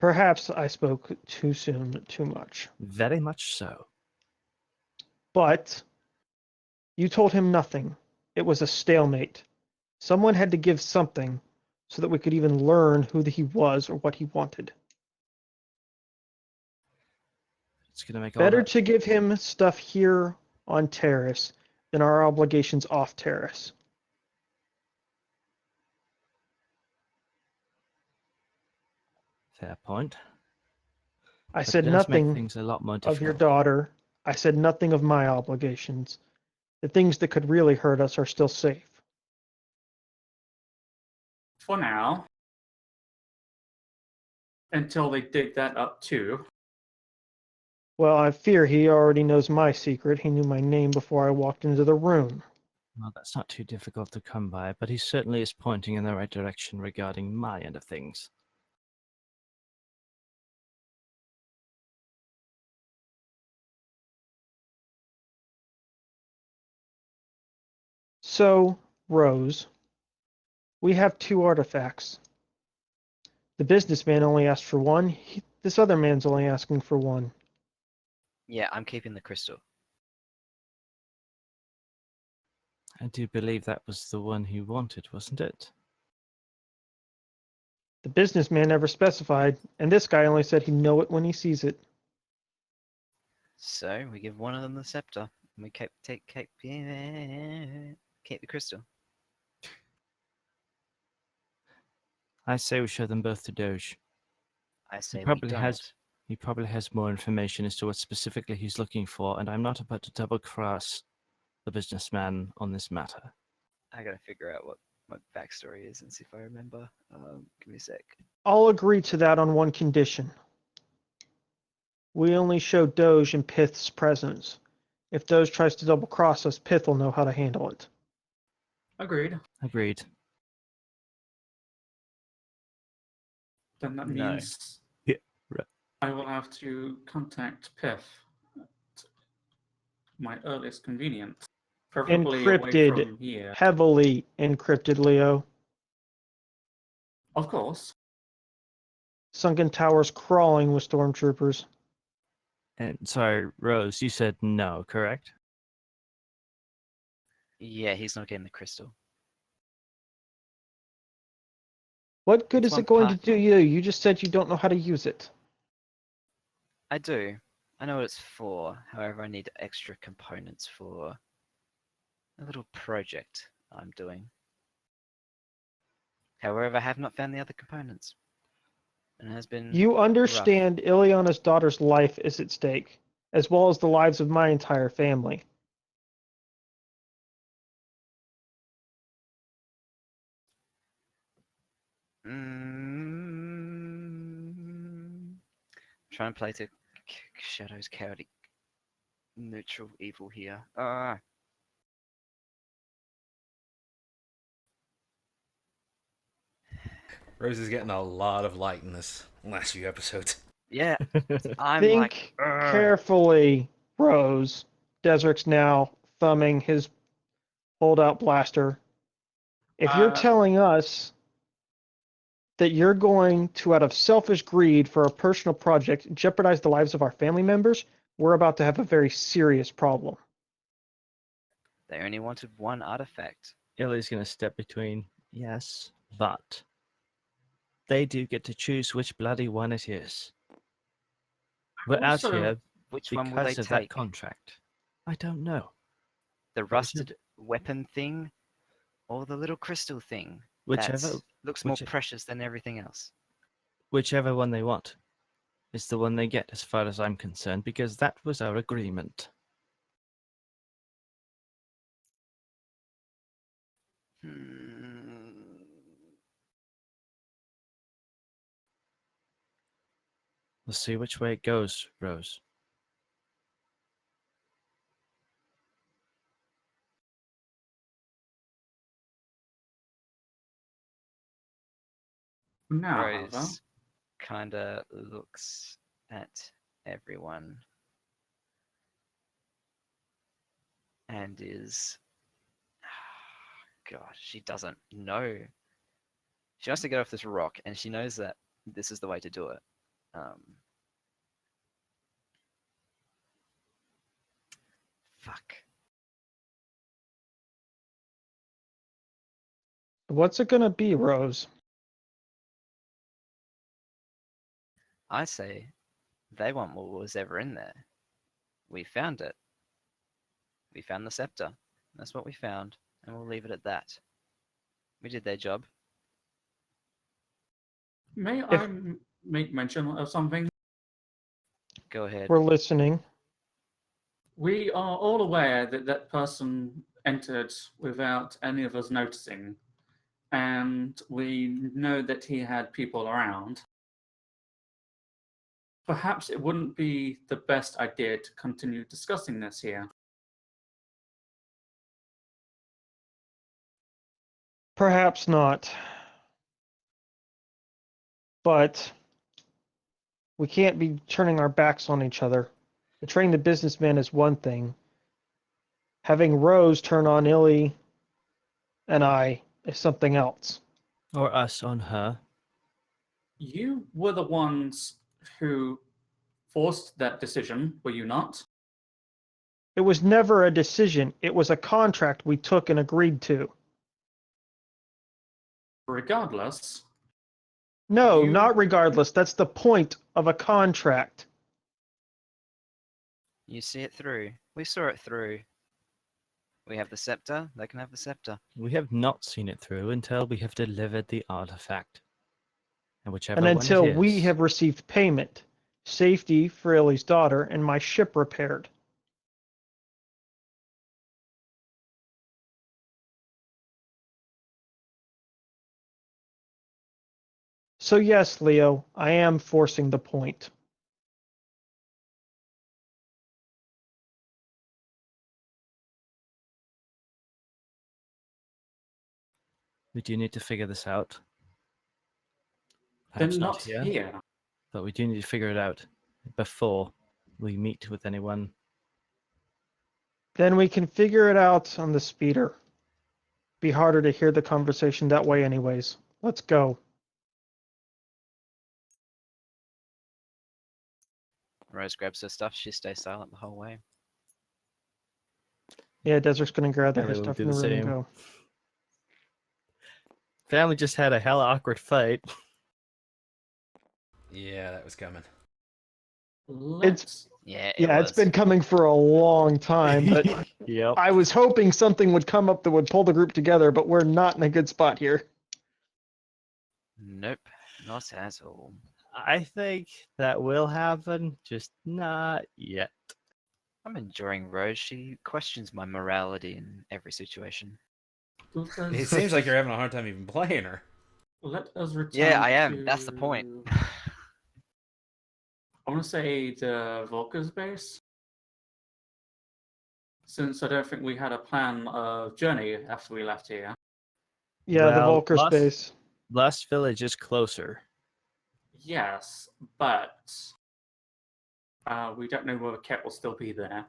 Perhaps I spoke too soon, too much. Very much so. But you told him nothing. It was a stalemate. Someone had to give something so that we could even learn who he was or what he wanted. It's going to make all Better that. to give him stuff here on Terrace than our obligations off Terrace. Fair point. I But it said does make nothing things a lot more of your difficult. daughter. I said nothing of my obligations. The things that could really hurt us are still safe. for now, until they dig that up too. Well, I fear he already knows my secret. He knew my name before I walked into the room. Well, that's not too difficult to come by, but he certainly is pointing in the right direction regarding my end of things. So, Rose, we have 2 artifacts. The businessman only asked for one. This other man's only asking for one. Yeah, I'm keeping the crystal. I do believe that was the one he wanted, wasn't it? The businessman never specified, and this guy only said he'd know it when he sees it. So we give one of them the scepter, and we keep the crystal. I say we show them both to Doge. I say we probably don't. has- He probably has more information as to what specifically he's looking for, and I'm not about to double cross the businessman on this matter. I gotta figure out what backstory is and see if I remember. Give me a sec. I'll agree to that on one condition. We only show Doge in Pith's presence. If Doge tries to double cross us, Pith will know how to handle it. Agreed. Agreed. Then that No. means Yeah, right. I will have to contact Piff at my earliest convenience, preferably away Encrypted, from here. heavily encrypted, Leo. Of course. Sunken towers crawling with stormtroopers. And sorry, Rose, you said no, correct? Yeah, he's not getting the crystal. What good It's is one it going to part- do you? You just said you don't know how to use it. I do. I know what it's for. However, I need extra components for a little project I'm doing. However, I have not found the other components. And it has been You rough. understand Ileana's daughter's life is at stake, as well as the lives of my entire family. Trying to play to Shadow's chaotic neutral evil here. Rose is getting a lot of light in this last few episodes. Yeah, I'm Think like, carefully, Rose. Desert's now thumbing his holdout blaster. If you're Uh, telling us that you're going to, out of selfish greed for a personal project, jeopardize the lives of our family members, we're about to have a very serious problem. they only wanted one artifact. Illy's going to step between. Yes, but they do get to choose which bloody one it is. We're out also, here Which one will they because of that take? contract. I don't know. The rusted weapon thing or the little crystal thing Whichever, that looks more which- precious than everything else? whichever one they want is the one they get, as far as I'm concerned, because that was our agreement. Hmm. We'll see which way it goes, Rose. now, however, Rose kind of looks at everyone and is. God, she doesn't know. She wants to get off this rock, and she knows that this is the way to do it. Fuck. What's it going to be, Rose? I say they want what was ever in there. We found it. We found the scepter. That's what we found, and we'll leave it at that. We did their job. may If I make mention of something? Go ahead. we're listening, We are all aware that that person entered without any of us noticing, and we know that he had people around. Perhaps it wouldn't be the best idea to continue discussing this here. Perhaps not. But we can't be turning our backs on each other. Betraying the businessman is one thing. Having Rose turn on Illy and I is something else. Or us on her. You were the ones who forced that decision, were you not? It was never a decision. It was a contract we took and agreed to. Regardless, No, You- not regardless. That's the point of a contract. You see it through. We saw it through. We have the scepter. They can have the scepter. We have not seen it through until we have delivered the artifact. And whichever And one until it we is, have received payment, safety for Illy's daughter, and my ship repaired. So yes, Leo, I am forcing the point. we do need to figure this out. they're Perhaps not here, here. but we do need to figure it out before we meet with anyone. Then we can figure it out on the speeder. Be harder to hear the conversation that way anyways. Let's go. Rose grabs her stuff. She stays silent the whole way. Yeah, Desert's gonna grab Yeah, her they will stuff do in the the room and same. go. Family just had a hella awkward fight. Yeah, that was coming. Let's. Yeah, it Yeah, was. it's been coming for a long time, but Yep. I was hoping something would come up that would pull the group together, but we're not in a good spot here. Nope, not at all. I think that will happen, just not yet. I'm enjoying Rose. She questions my morality in every situation. It seems like you're having a hard time even playing her. Let us return. Yeah, I am. That's the point. I want to say the Volker's base. Since I don't think we had a plan of journey after we left here. Yeah, the Well, Volker space. Lust Village is closer. Yes, but we don't know whether Ket will still be there.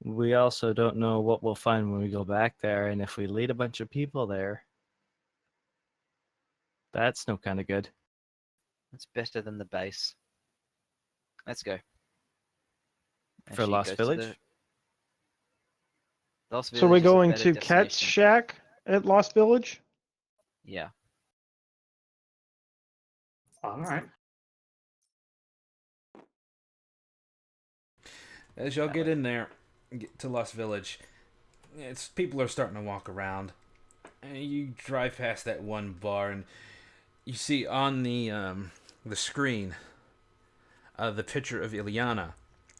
We also don't know what we'll find when we go back there, and if we lead a bunch of people there, that's no kind of good. It's better than the base. Let's go. And For she Lost goes to Village? the Lost So we're Village is a going better to Ket's destination. shack at Lost Village? Yeah. All right. As y'all That get way. in there, get to Lost Village, it's people are starting to walk around, and you drive past that one bar, and you see on the screen the picture of Ilyana,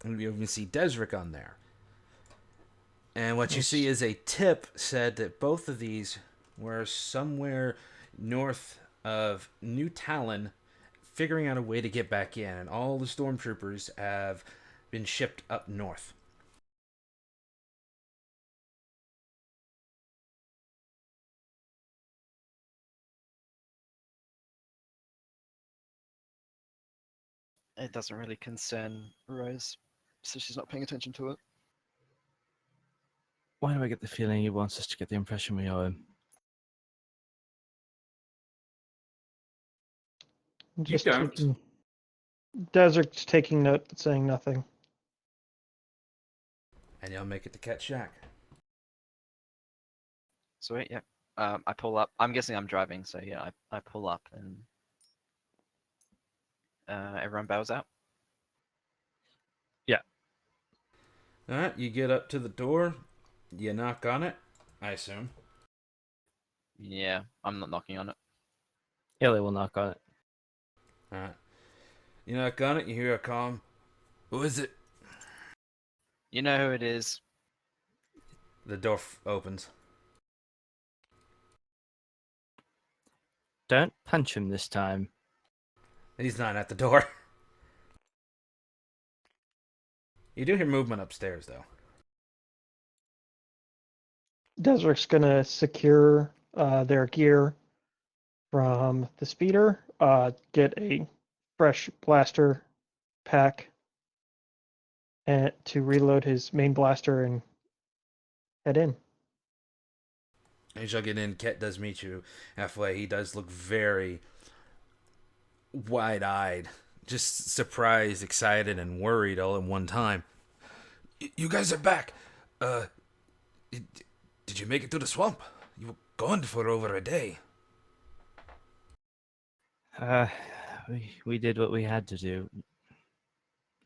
and you even see Desric on there. And what you see is a tip said that both of these were somewhere north of New Talon, figuring out a way to get back in, and all the stormtroopers have been shipped up north. It doesn't really concern Rose, so she's not paying attention to it. Why do I get the feeling he wants us to get the impression we owe him? Just don't. taking. Desert's taking note but saying nothing. And y'all make it to Cat Shack. Sweet, yeah. I pull up. I'm guessing I'm driving, so yeah, I pull up and everyone bows out. Alright, you get up to the door, you knock on it, I assume. Yeah, I'm not knocking on it. Illy will knock on it. Alright. You knock on it, you hear a calm, "Who is it?" You know who it is. The door opens. Don't punch him this time. He's not at the door. You do hear movement upstairs, though. Desert's gonna secure their gear from the speeder, get a fresh blaster pack and to reload his main blaster and head in. As y'all get in, Ket does meet you halfway. He does look very wide-eyed, just surprised, excited, and worried all at one time. You guys are back. Did you make it through the swamp? You were gone for over a day. We did what we had to do.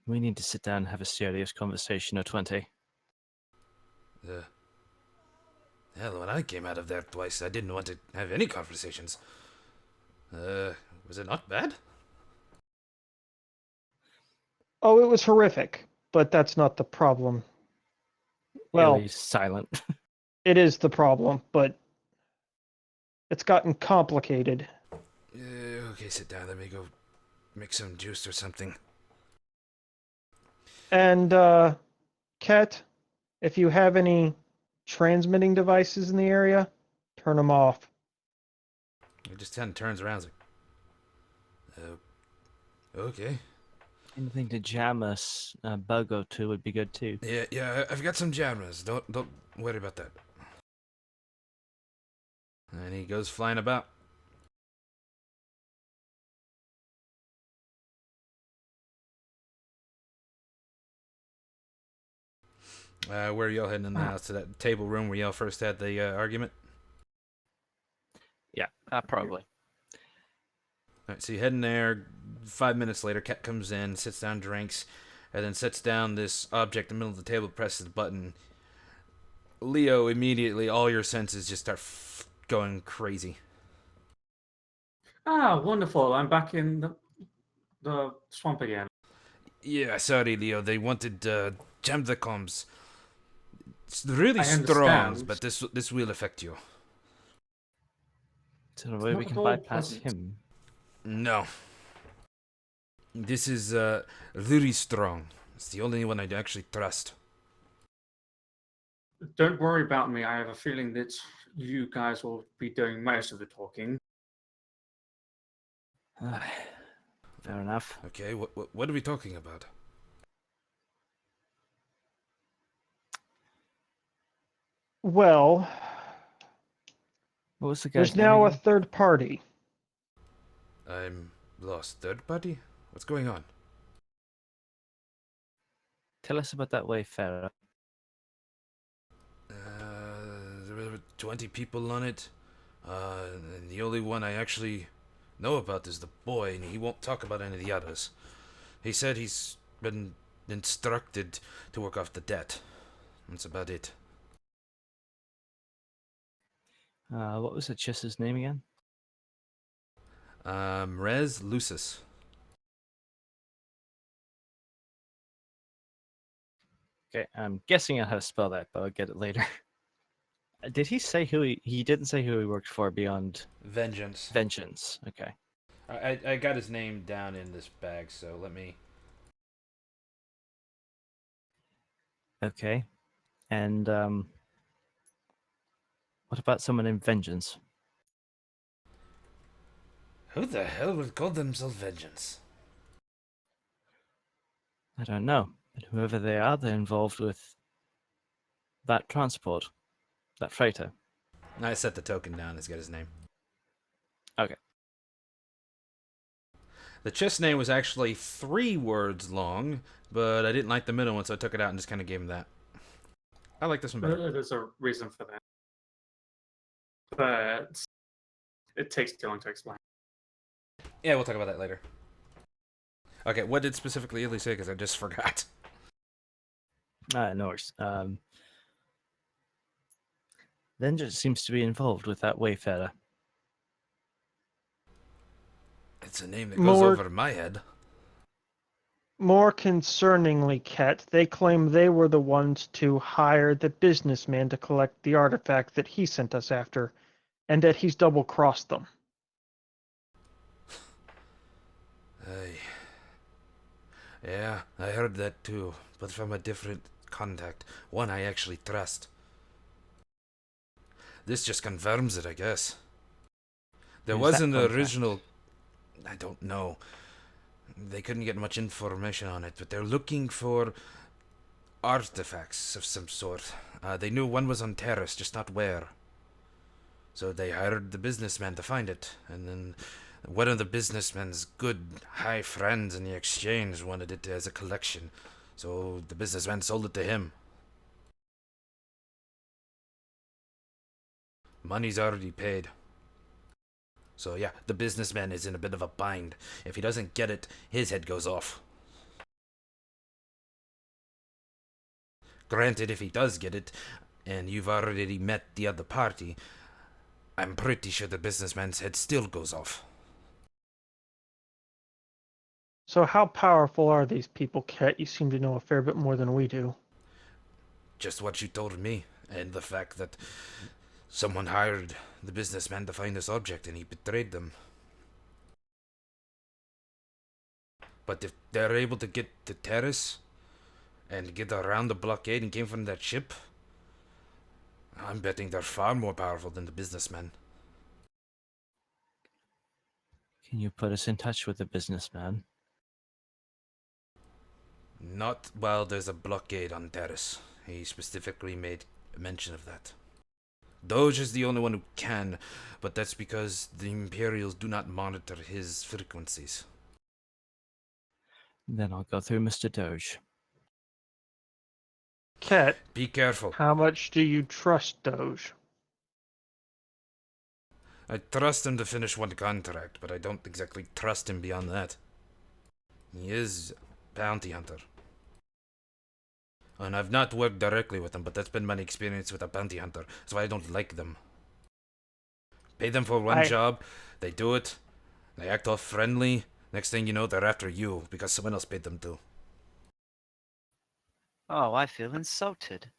We need to sit down and have a serious conversation at 20. Hell, when I came out of there twice, I didn't want to have any conversations. Was it not bad? Oh, it was horrific, but that's not the problem. Well, He's silent. it is the problem, but it's gotten complicated. Okay, sit down. Let me go make some juice or something. And, Ket, if you have any transmitting devices in the area, turn them off. He just kind of turns around. Okay. Anything to jam us a bug or two would be good too. Yeah. I've got some jammers. Don't worry about that. And he goes flying about. Where are y'all heading in the house? To that table room where y'all first had the argument? Probably. Alright, so you head in there. 5 minutes later, Ket comes in, sits down, drinks, and then sets down this object in the middle of the table, presses the button. Leo, immediately, all your senses just start going crazy. Ah, wonderful. I'm back in the swamp again. Yeah, sorry, Leo. They wanted jam the comms. It's really I strong, understand. but this will affect you. So the way we not can at all bypass pleasant. him. No. This is very strong. It's the only one I actually trust. Don't worry about me. I have a feeling that you guys will be doing most of the talking. Fair enough. Okay, what are we talking about? Well, What was the guy's there's name now a again? third party. I'm lost. Third party? What's going on? Tell us about that wayfarer. There were 20 people on it. And the only one I actually know about is the boy, and he won't talk about any of the others. He said he's been instructed to work off the debt. That's about it. What was the chess's name again? Res Lucis. Okay, I'm guessing I how to spell that, but I'll get it later. Did he say who he didn't say who he worked for beyond Vengeance. Vengeance? Okay. I got his name down in this bag, so let me... Okay. And what about someone in Vengeance? Who the hell would call themselves Vengeance? I don't know. But whoever they are, they're involved with that transport, that freighter. I set the token down. It's got his name. Okay. The chess name was actually 3 words long, but I didn't like the middle one, so I took it out and just kind of gave him that. I like this one better. There's a reason for that. But it takes too long to explain. Yeah, we'll talk about that later. Okay, what did specifically Illy say? Because I just forgot. No worries. Vengeance seems to be involved with that wayfarer. It's a name that goes More- over my head. More concerningly, Ket, they claim they were the ones to hire the businessman to collect the artifact that he sent us after, and that he's double-crossed them. Yeah, I heard that too, but from a different contact. One I actually trust. This just confirms it, I guess. There Who's that wasn't the contact? original. I don't know. They couldn't get much information on it, but they're looking for artifacts of some sort. They knew one was on Terrace, just not where. So they hired the businessman to find it, and then one of the businessman's good high friends in the exchange wanted it as a collection, so the businessman sold it to him. Money's already paid. So yeah, the businessman is in a bit of a bind. If he doesn't get it, his head goes off. Granted, if he does get it, and you've already met the other party, I'm pretty sure the businessman's head still goes off. So how powerful are these people, Ket? You seem to know a fair bit more than we do. Just what you told me, and the fact that someone hired the businessman to find this object and he betrayed them. But if they're able to get to Terrace and get around the blockade and came from that ship, I'm betting they're far more powerful than the businessman. Can you put us in touch with the businessman? Not while there's a blockade on Terrace. He specifically made mention of that. Doge is the only one who can, but that's because the Imperials do not monitor his frequencies. Then I'll go through Mr. Doge. Ket, Be careful. how much do you trust Doge? I trust him to finish one contract, but I don't exactly trust him beyond that. He is a bounty hunter. And I've not worked directly with them, but that's been my experience with a bounty hunter. That's why I don't like them. Pay them for one job, they do it, they act all friendly. Next thing you know, they're after you because someone else paid them to. Oh, I feel insulted.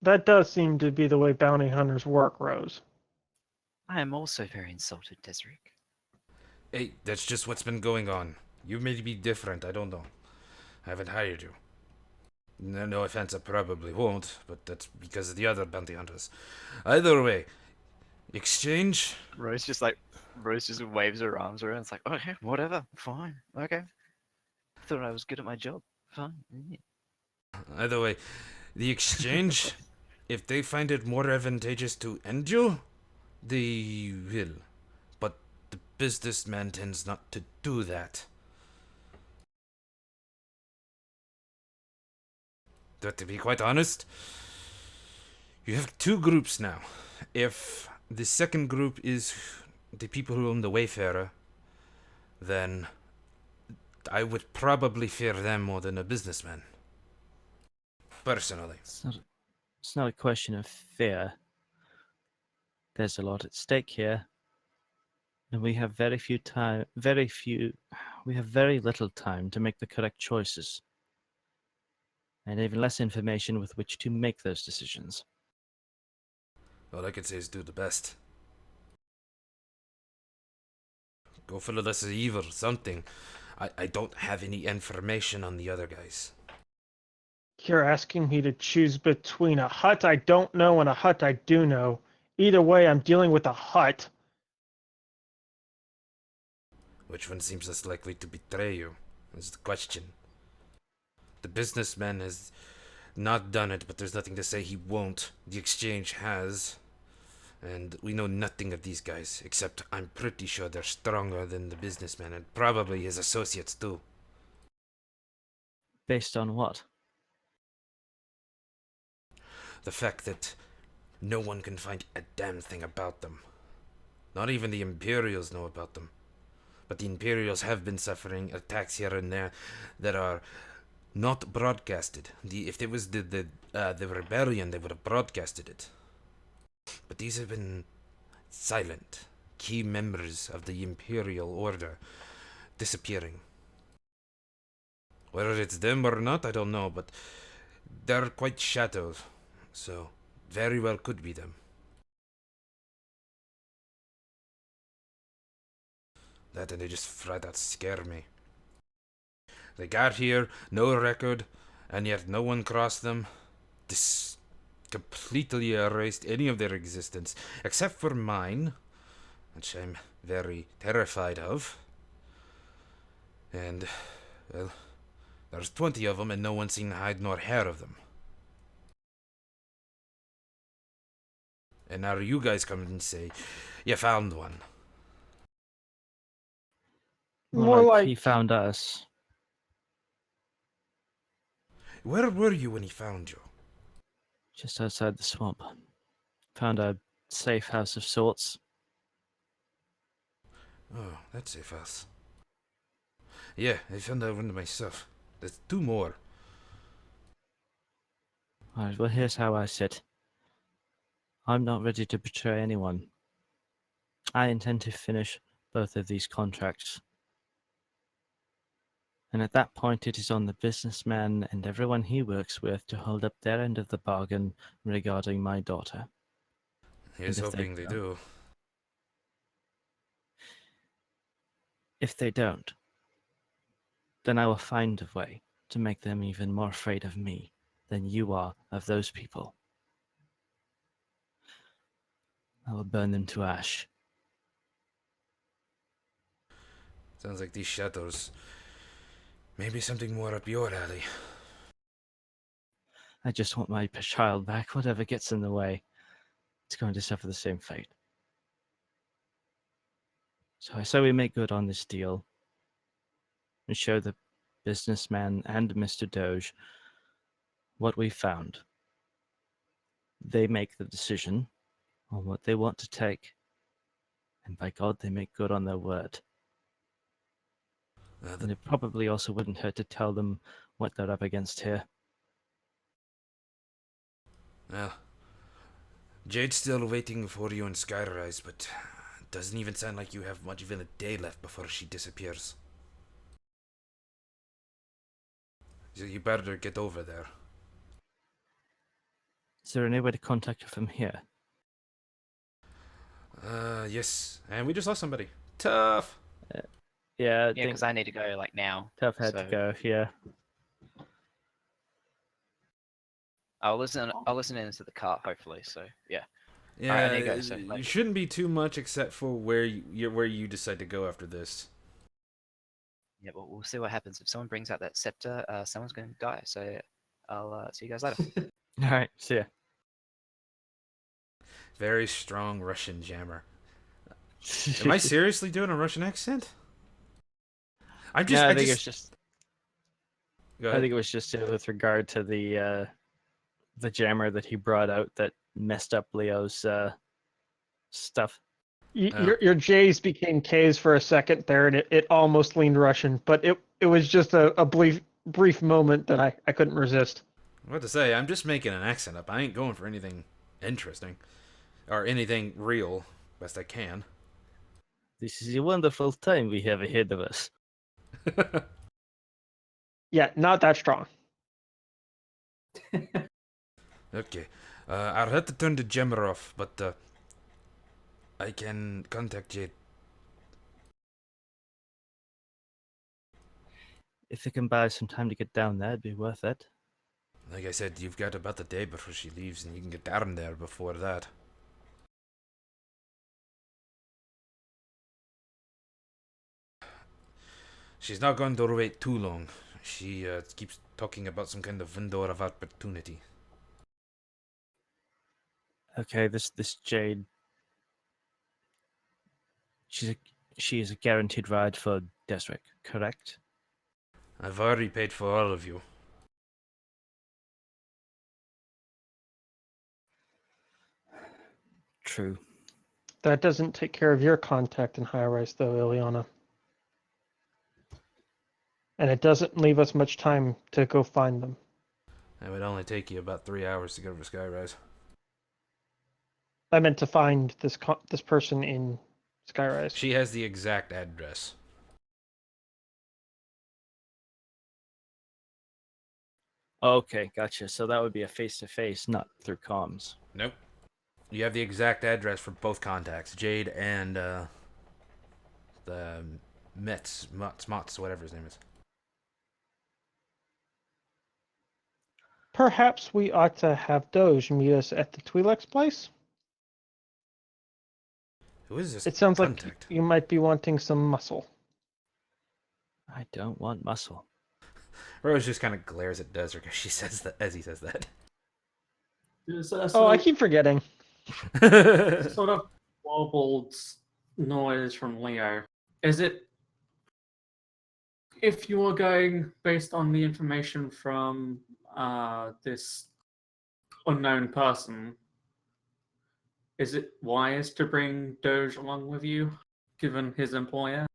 That does seem to be the way bounty hunters work, Rose. I am also very insulted, Desric. Hey, that's just what's been going on. You may be different, I don't know. I haven't hired you. No offense, I probably won't, but that's because of the other bounty hunters. Either way, exchange? Rose just waves her arms around. It's like, okay, whatever, fine, okay. Thought I was good at my job. Fine. Yeah. Either way, the exchange, if they find it more advantageous to end you, they will. But the businessman tends not to do that. But to be quite honest, you have two groups now. If the second group is the people who own the Wayfarer, then I would probably fear them more than a businessman. Personally. It's not a question of fear. There's a lot at stake here, and we have very little time to make the correct choices, and even less information with which to make those decisions. All I can say is do the best. Go for the lesser evil, something. I don't have any information on the other guys. You're asking me to choose between a hut I don't know and a hut I do know. Either way, I'm dealing with a hut. Which one seems less likely to betray you? Is the question. The businessman has not done it, but there's nothing to say he won't. The exchange has. And we know nothing of these guys, except I'm pretty sure they're stronger than the businessman, and probably his associates too. Based on what? The fact that no one can find a damn thing about them. Not even the Imperials know about them. But the Imperials have been suffering attacks here and there that are not broadcasted. If it was the rebellion, they would have broadcasted it. But these have been silent. Key members of the Imperial Order disappearing. Whether it's them or not, I don't know, but they're quite shadowed. So, very well could be them. That and they just flat out scare me. They got here, no record, and yet no one crossed them. This completely erased any of their existence, except for mine, which I'm very terrified of. And, well, there's 20 of them, and no one's seen hide nor hair of them. And now you guys come and say, you found one. More Like like he found us. Where were you when he found you? Just outside the swamp. Found a safe house of sorts. Oh, that's safe house. Yeah, I found that one myself. There's 2 more. Alright, well, here's how I sit. I'm not ready to betray anyone. I intend to finish both of these contracts. And at that point, it is on the businessman and everyone he works with to hold up their end of the bargain regarding my daughter. Here's And if hoping they don't- do. If they don't, then I will find a way to make them even more afraid of me than you are of those people. I will burn them to ash. Sounds like these shadows. Maybe something more up your alley. I just want my child back. Whatever gets in the way, it's going to suffer the same fate. So I say we make good on this deal and show the businessman and Mr. Doge what we found. They make the decision on what they want to take, and by God, they make good on their word. And it probably also wouldn't hurt to tell them what they're up against here. Well, Jade's still waiting for you in Skyrise, but it doesn't even sound like you have much even a day left before she disappears. So you better get over there. Is there any way to contact her from here? Yes. And we just lost somebody. Tough. Yeah, I Yeah, think because I need to go like now. Tough had to so- go. Yeah. I'll listen into the car hopefully. So yeah. Yeah, Alright, I need to go, so, it like- shouldn't be too much except for where you decide to go after this. Yeah, but we'll see what happens. If someone brings out that scepter, someone's going to die. So I'll see you guys later. All right. See ya. Very strong Russian jammer. Am I seriously doing a Russian accent? I'm just. No, I I think just. it's just. Go I ahead. think it was just with regard to the jammer that he brought out that messed up Leo's stuff. Oh. your J's became K's for a second there, and it almost leaned Russian, but it was just a brief moment that I couldn't resist. What to say? I'm just making an accent up. I ain't going for anything interesting or anything real. Best I can. This is a wonderful time we have ahead of us. Yeah, not that strong. Okay. I'll have to turn the jammer off, but I can contact Jade. If it can buy some time to get down there, it'd be worth it. Like I said, you've got about a day before she leaves, and you can get down there before that. She's not going to wait too long. She keeps talking about some kind of window of opportunity. Okay, this Jade. She is a guaranteed ride for Desric, correct? I've already paid for all of you. True. That doesn't take care of your contact in high rise, though, Ileana. And it doesn't leave us much time to go find them. It would only take you about 3 hours to go to Skyrise. I meant to find this person in Skyrise. She has the exact address. Okay, gotcha. So that would be a face-to-face, not through comms. Nope. You have the exact address for both contacts, Jade and the Motz, whatever his name is. Perhaps we ought to have Doge meet us at the Twi'lek's place? Who is this It sounds like contact? you might be wanting some muscle. I don't want muscle. Rose just kind of glares at Desert as she says that, as he says that. There's Oh, I keep forgetting. sort of warbled noise from Leo. Is it, if you are going based on the information from this unknown person, is it wise to bring Doge along with you, given his employer?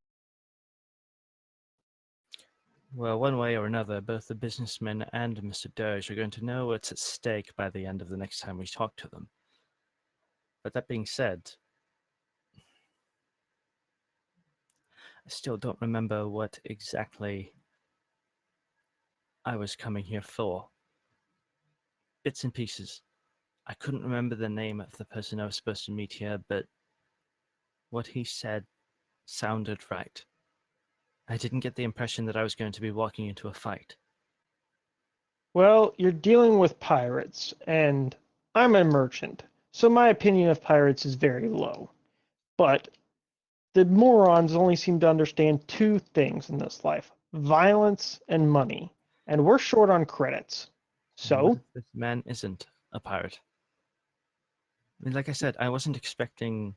Well, one way or another, both the businessmen and Mr. Doge are going to know what's at stake by the end of the next time we talk to them. But that being said, I still don't remember what exactly I was coming here for. Bits and pieces. I couldn't remember the name of the person I was supposed to meet here, but what he said sounded right. I didn't get the impression that I was going to be walking into a fight. Well, you're dealing with pirates, and I'm a merchant, so my opinion of pirates is very low. But the morons only seem to understand two things in this life: violence and money. And we're short on credits. And what So, if this man isn't a pirate? I mean, like I said, I wasn't expecting.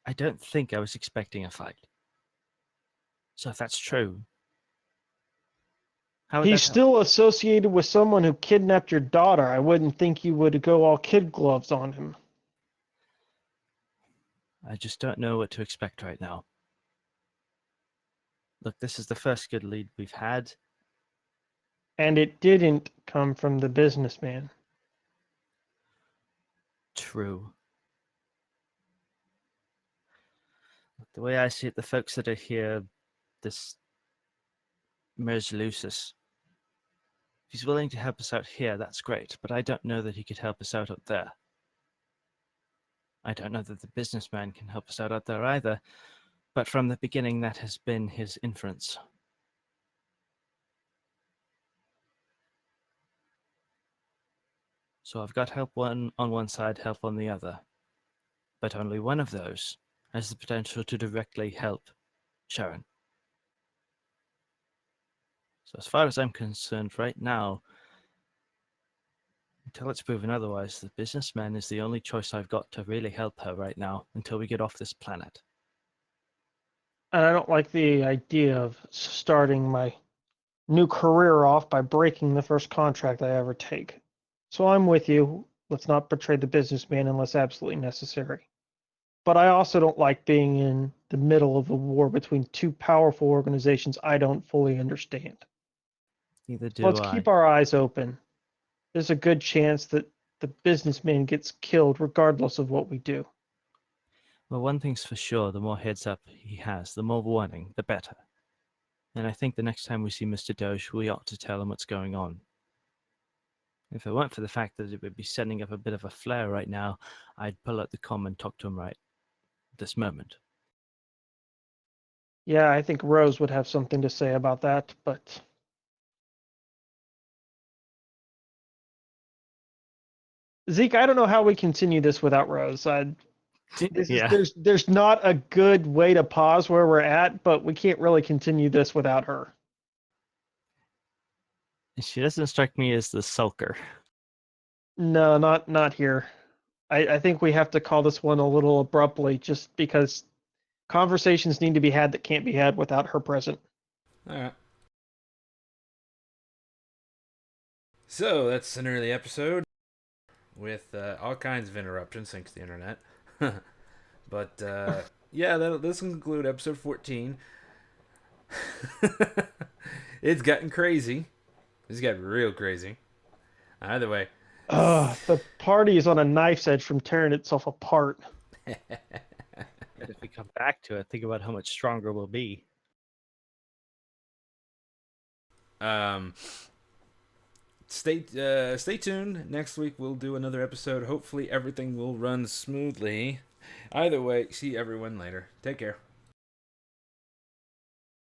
I don't think I was expecting a fight. So if that's true, how would he's that help? still associated with someone who kidnapped your daughter. I wouldn't think you would go all kid gloves on him. I just don't know what to expect right now. Look, this is the first good lead we've had. And it didn't come from the businessman. True. Look, the way I see it, the folks that are here, this Mers Lucis, if he's willing to help us out here, that's great, but I don't know that he could help us out there. I don't know that the businessman can help us out there either, but from the beginning that has been his inference. So I've got help on one side, help on the other. But only one of those has the potential to directly help Sharon. So as far as I'm concerned right now, until it's proven otherwise, the businessman is the only choice I've got to really help her right now until we get off this planet. And I don't like the idea of starting my new career off by breaking the first contract I ever take. So I'm with you. Let's not betray the businessman unless absolutely necessary. But I also don't like being in the middle of a war between two powerful organizations I don't fully understand. Neither So do let's I. keep our eyes open. There's a good chance that the businessman gets killed regardless of what we do. Well, one thing's for sure, the more heads up he has, the more warning, the better. And I think the next time we see Mr. Doge, we ought to tell him what's going on. If it weren't for the fact that it would be setting up a bit of a flare right now, I'd pull out the comm and talk to him right this moment. Yeah, I think Rose would have something to say about that, but Zeke, I don't know how we continue this without Rose. Yeah. There's not a good way to pause where we're at, but we can't really continue this without her. She doesn't strike me as the sulker. No, not here. I think we have to call this one a little abruptly, just because conversations need to be had that can't be had without her present. Alright. So, that's an early episode with all kinds of interruptions thanks to the internet. But, yeah, this will conclude episode 14. It's gotten crazy. It's gotten real crazy. Either way. The party is on a knife's edge from tearing itself apart. But if we come back to it, think about how much stronger we'll be. um, stay tuned. Next week we'll do another episode. Hopefully everything will run smoothly. Either way, see everyone later. Take care.